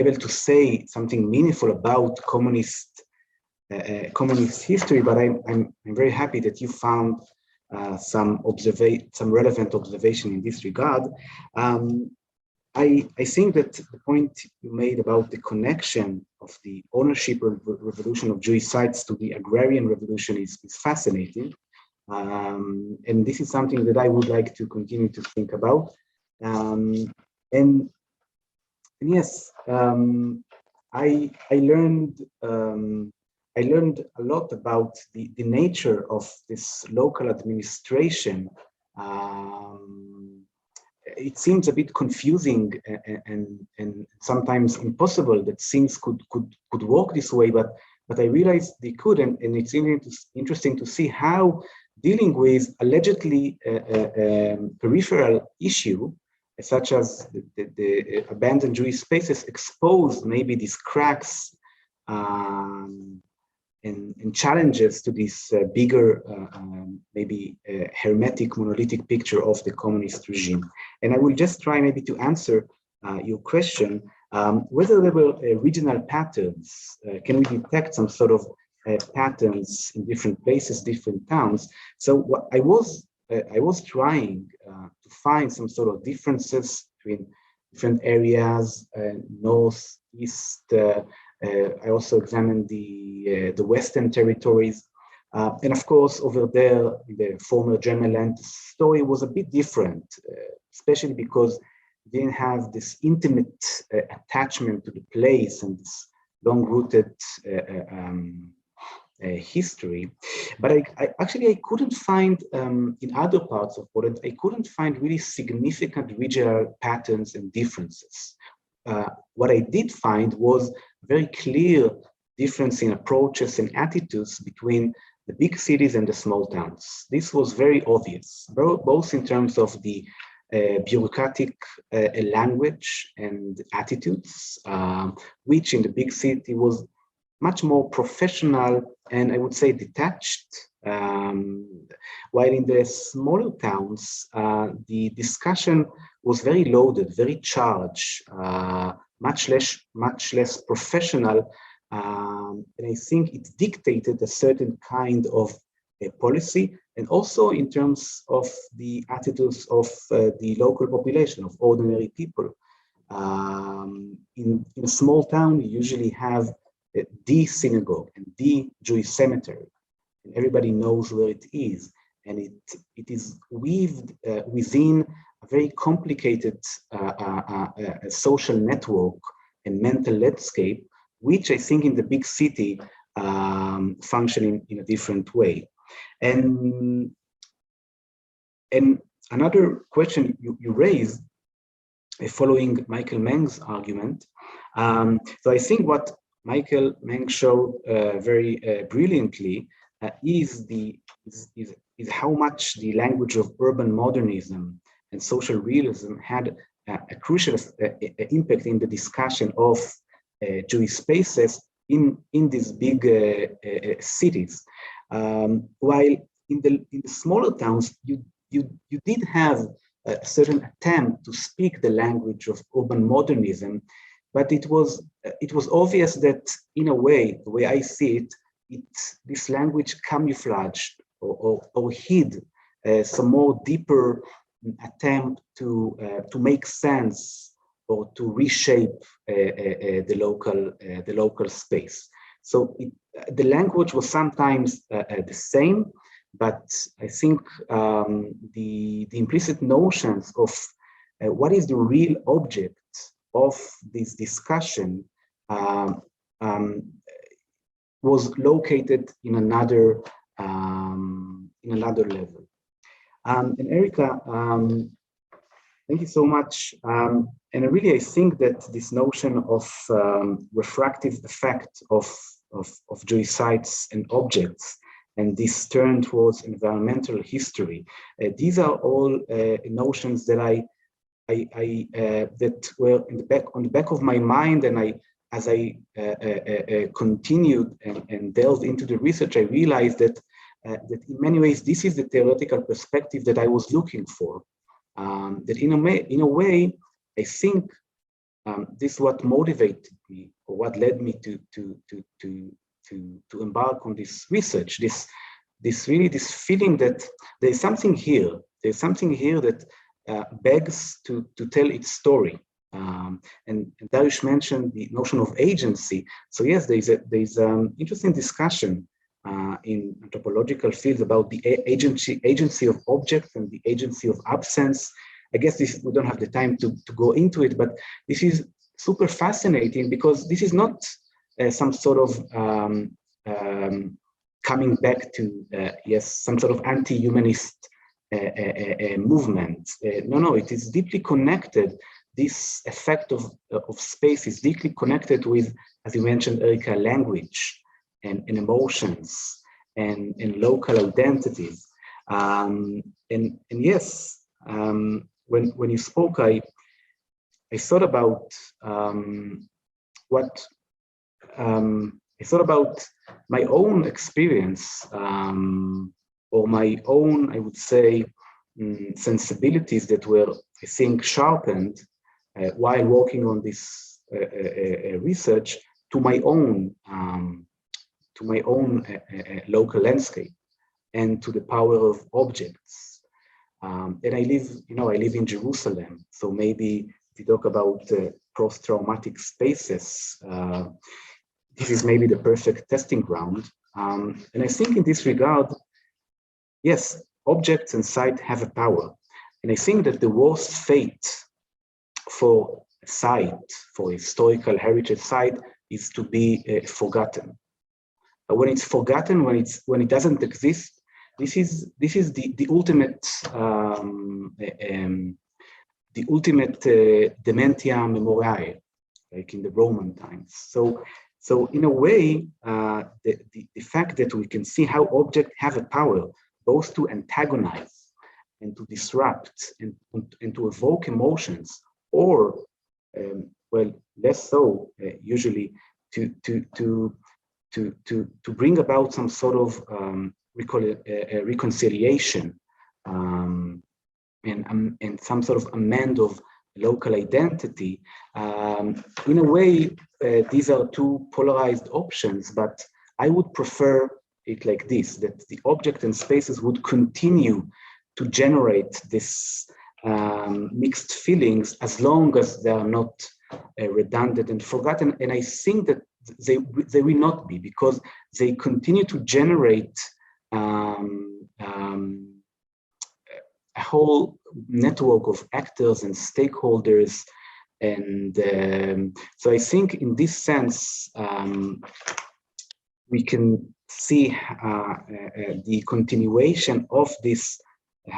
able to say something meaningful about communist history. But I'm very happy that you found some relevant observation in this regard. I think that the point you made about the connection of the ownership revolution of Jewish sites to the agrarian revolution is fascinating. And this is something that I would like to continue to think about. And yes, I learned I learned a lot about the nature of this local administration. It seems a bit confusing and sometimes impossible that things could work this way, but I realized they could, and it's interesting to see how dealing with allegedly peripheral issue, such as the abandoned Jewish spaces, exposed maybe these cracks and challenges to this bigger, maybe hermetic, monolithic picture of the communist regime. And I will just try maybe to answer your question, whether there were regional patterns. Can we detect some sort of patterns in different places, different towns? So what I was trying to find some sort of differences between different areas, north, east. I also examined the Western territories. And of course, over there, the former German land story was a bit different, especially because they didn't have this intimate attachment to the place and this long-rooted history. But I actually couldn't find, in other parts of Poland, I couldn't find really significant regional patterns and differences. What I did find was a very clear difference in approaches and attitudes between the big cities and the small towns. This was very obvious, both in terms of the bureaucratic language and attitudes, which in the big city was much more professional and I would say detached, while in the smaller towns, the discussion was very loaded, very charged, much less professional, and I think it dictated a certain kind of policy, and also in terms of the attitudes of the local population, of ordinary people. In a small town, you usually have the synagogue and the Jewish cemetery, and everybody knows where it is, and it is weaved within a very complicated social network and mental landscape, which I think in the big city functioning in a different way. And another question you raised, following Michael Meng's argument, so I think what Michael Meng showed very brilliantly is how much the language of urban modernism and social realism had a crucial impact in the discussion of Jewish spaces in these big cities. While in the smaller towns, you did have a certain attempt to speak the language of urban modernism, but it was obvious that in a way, the way I see it, this language camouflaged or hid some more deeper attempt to make sense or to reshape the local space. So the language was sometimes the same, but I think the implicit notions of what is the real object of this discussion was located in another level. And Erica, thank you so much. And really, I think that this notion of refractive effect of Jewish sites and objects, and this turn towards environmental history, these are all notions that that were on the back of my mind, and as I continued and delved into the research, I realized that in many ways this is the theoretical perspective that I was looking for. That in a way, I think this is what motivated me, or what led me to embark on this research. This feeling that there's something here. There's something here that begs to tell its story. And Dariusz mentioned the notion of agency. So yes, there's interesting discussion in anthropological fields about the agency of objects and the agency of absence. I guess we don't have the time to go into it, but this is super fascinating because this is not some sort of coming back to, yes, some sort of anti-humanist movement. No, it is deeply connected. This effect of space is deeply connected with, as you mentioned, Erika, language and emotions and local identities. And yes, when you spoke, I thought about I thought about my own experience, or my own, I would say, sensibilities that were, I think, sharpened while working on this research to my own local landscape and to the power of objects. And I live in Jerusalem, so maybe if you talk about post-traumatic spaces, this is maybe the perfect testing ground. And I think in this regard, yes, objects and site have a power. And I think that the worst fate for a site, for a historical heritage site, is to be forgotten. When it's forgotten, when it doesn't exist, this is the ultimate dementia memoriae, like in the Roman times. So in a way, the fact that we can see how objects have a power both to antagonize and to disrupt and to evoke emotions, or well, less so usually to bring about some sort of reconciliation and some sort of amend of local identity. In a way, these are two polarized options, but I would prefer it like this, that the object and spaces would continue to generate this mixed feelings as long as they are not redundant and forgotten. And I think that they will not be, because they continue to generate a whole network of actors and stakeholders. And so I think in this sense, we can see the continuation of this,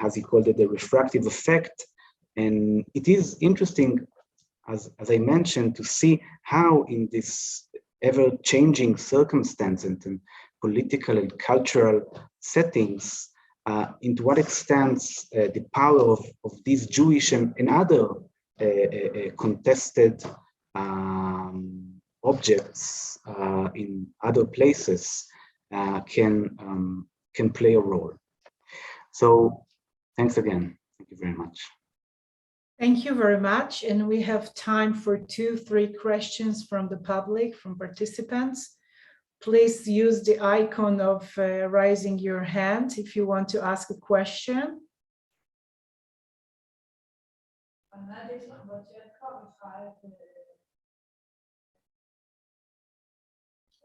as he called it, the refractive effect. And it is interesting, as I mentioned, to see how in this ever-changing circumstances and political and cultural settings, into what extent the power of these Jewish and other contested objects in other places can play a role. So thanks again. Thank you very much. Thank you very much. And we have time for 2-3 questions from the public, from participants. Please use the icon of raising your hand if you want to ask a question.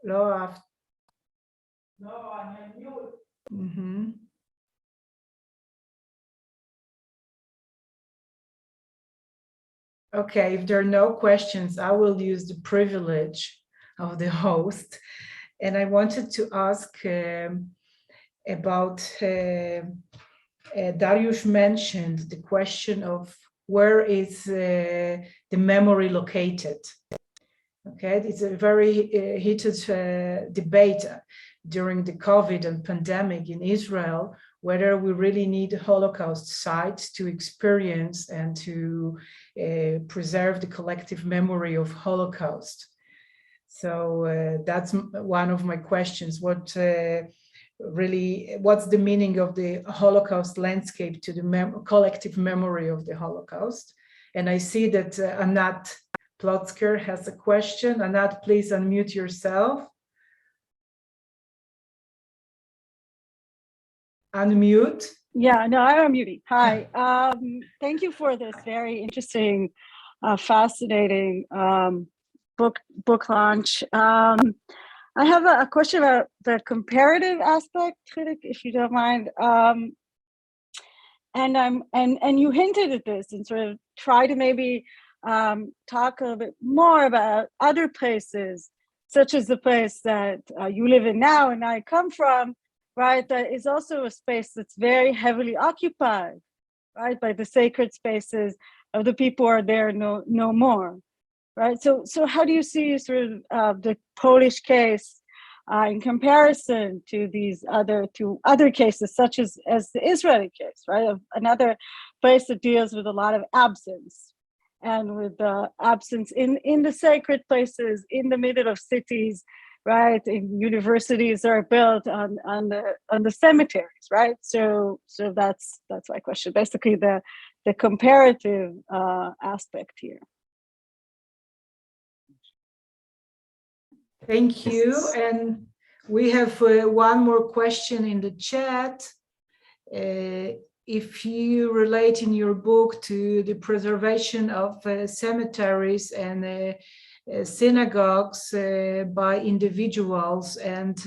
Laura. No, I'm on mute. Mm-hmm. Okay, if there are no questions, I will use the privilege of the host. And I wanted to ask about, Dariusz mentioned the question of where is the memory located? Okay, it's a very heated debate during the COVID and pandemic in Israel, whether we really need Holocaust sites to experience and to preserve the collective memory of Holocaust. So that's one of my questions. What's the meaning of the Holocaust landscape to the collective memory of the Holocaust? And I see that Anat Plotzker has a question. Anat, please unmute yourself. Unmute. Yeah, no, I'm unmuting. Hi. Thank you for this very interesting, fascinating book launch. I have a question about the comparative aspect, if you don't mind. And you hinted at this and sort of try to maybe talk a little bit more about other places such as the place that you live in now and I come from, right, that is also a space that's very heavily occupied, right, by the sacred spaces of the people who are there no more, right? So how do you see sort of the Polish case in comparison to these other cases, such as the Israeli case, right, of another place that deals with a lot of absence, and with the absence in the sacred places, in the middle of cities, right? And universities are built on the cemeteries, right? So that's my question. Basically, the comparative aspect here. Thank you. And we have one more question in the chat. If you relate in your book to the preservation of cemeteries and synagogues by individuals and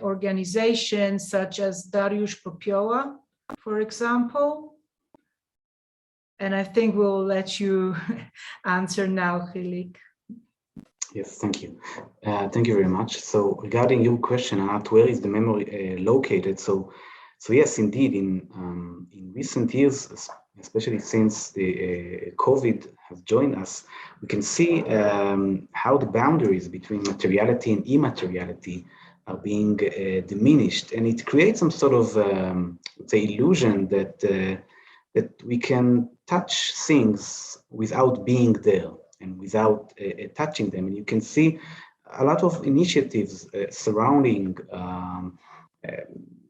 organizations such as Dariusz Stola, for example. And I think we'll let you answer now, Hilik. Yes, thank you. Thank you very much. So regarding your question, Anat, where is the memory located? So yes, indeed, in recent years, especially since the COVID has joined us, we can see how the boundaries between materiality and immateriality are being diminished, and it creates some sort of let's say illusion that we can touch things without being there and without touching them. And you can see a lot of initiatives surrounding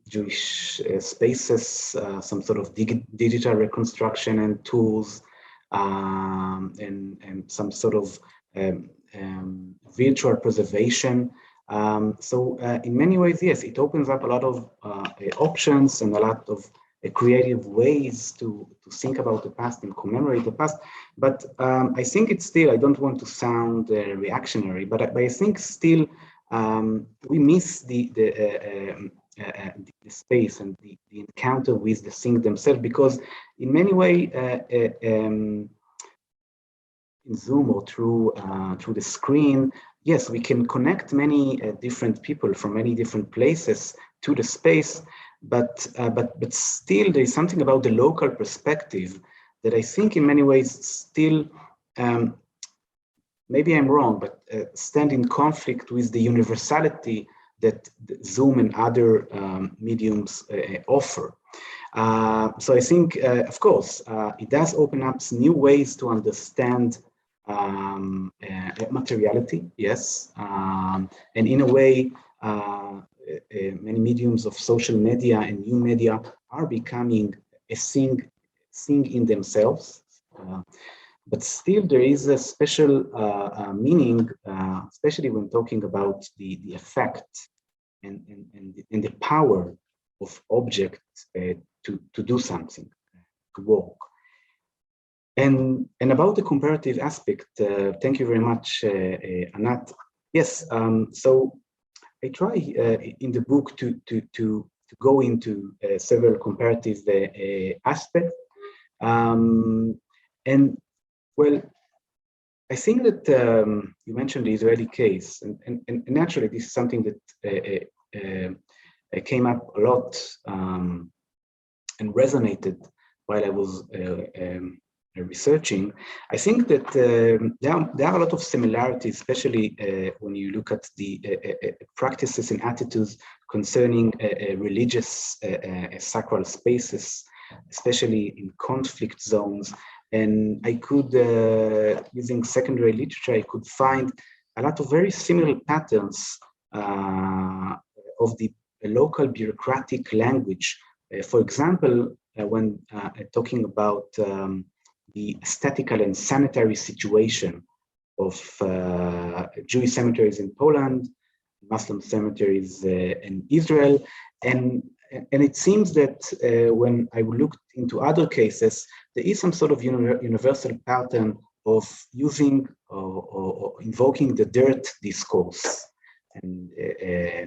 Jewish spaces, some sort of digital reconstruction and tools, and some sort of virtual preservation. So in many ways, yes, it opens up a lot of options and a lot of creative ways to think about the past and commemorate the past. But I think it's still, I don't want to sound reactionary, but I think still we miss the space and the encounter with the thing themselves, because in many ways, in Zoom or through the screen, yes, we can connect many different people from many different places to the space, but still there is something about the local perspective that I think in many ways still, maybe I'm wrong, but stand in conflict with the universality that Zoom and other mediums offer. So I think, of course, it does open up new ways to understand materiality, yes, and in a way, many mediums of social media and new media are becoming a thing in themselves. But still, there is a special meaning, especially when talking about the effect and the power of objects to do something, to work. And about the comparative aspect, thank you very much, Anat. Yes, so I try in the book to go into several comparative aspects. And well, I think that you mentioned the Israeli case, and naturally this is something that came up a lot and resonated while I was researching. I think that there are a lot of similarities, especially when you look at the practices and attitudes concerning religious sacral spaces, especially in conflict zones. And I could, using secondary literature, I could find a lot of very similar patterns of the local bureaucratic language. For example, when talking about the aesthetical and sanitary situation of Jewish cemeteries in Poland, Muslim cemeteries in Israel, and it seems that when I looked into other cases, there is some sort of universal pattern of using or invoking the dirt discourse and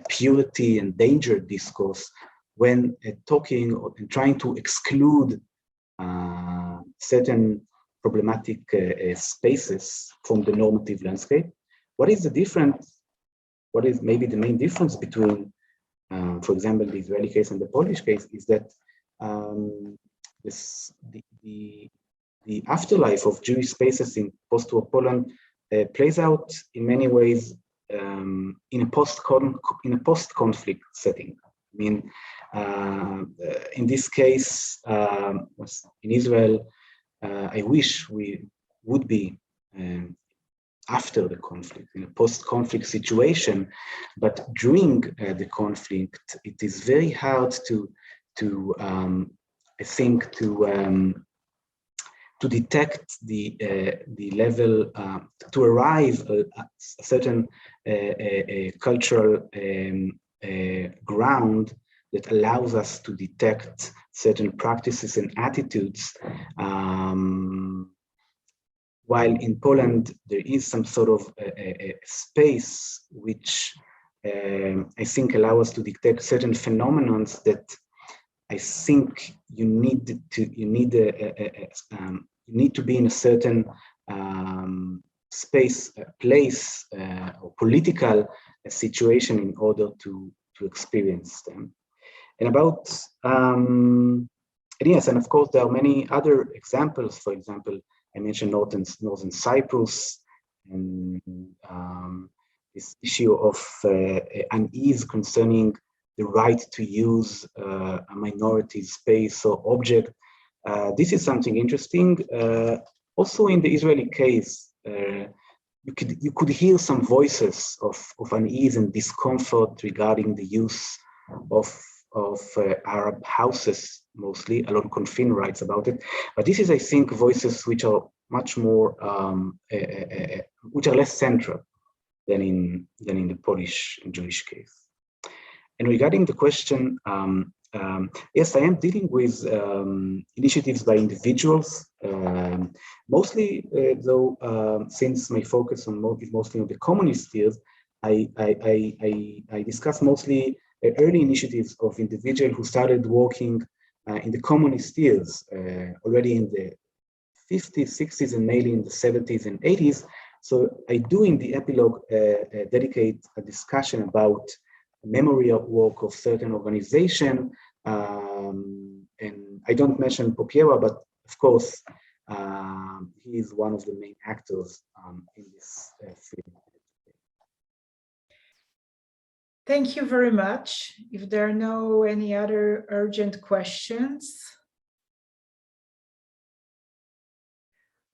purity and danger discourse when talking and trying to exclude certain problematic spaces from the normative landscape. What is the difference what is maybe the main difference between, for example, the Israeli case and the Polish case is that the afterlife of Jewish spaces in post-war Poland plays out in many ways in a post-conflict setting. I mean, in this case, in Israel, I wish we would be after the conflict, in a post-conflict situation, but during the conflict, it is very hard I think, to detect the level, to arrive at a certain cultural ground that allows us to detect certain practices and attitudes. While in Poland, there is some sort of a space which I think allow us to detect certain phenomena that I think you need to be in a certain space, place, or political situation in order to experience them. And about yes, and of course there are many other examples. For example, I mentioned Northern Cyprus, and this issue of unease concerning the right to use a minority space or object. This is something interesting. Also in the Israeli case, you could hear some voices of unease and discomfort regarding the use of Arab houses, mostly. Alon Confin writes about it. But this is, I think, voices which are much more, which are less central than in the Polish and Jewish case. And regarding the question, yes, I am dealing with initiatives by individuals, mostly though, since my focus is mostly on the communist years, I discuss mostly early initiatives of individuals who started working in the communist years, already in the 50s, 60s, and mainly in the 70s and 80s. So I do in the epilogue dedicate a discussion about memory of work of certain organization, and I don't mention Popiera, but of course he is one of the main actors in this film. Thank you very much. If there are no any other urgent questions.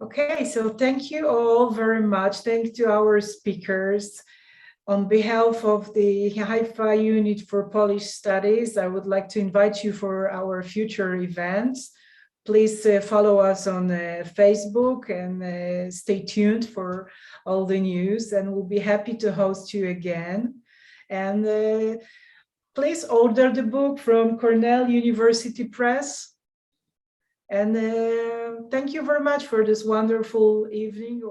Okay, so thank you all very much. Thanks to our speakers. On behalf of the Haifa Unit for Polish Studies, I would like to invite you for our future events. Please follow us on Facebook and stay tuned for all the news, and we'll be happy to host you again. And please order the book from Cornell University Press. And thank you very much for this wonderful evening.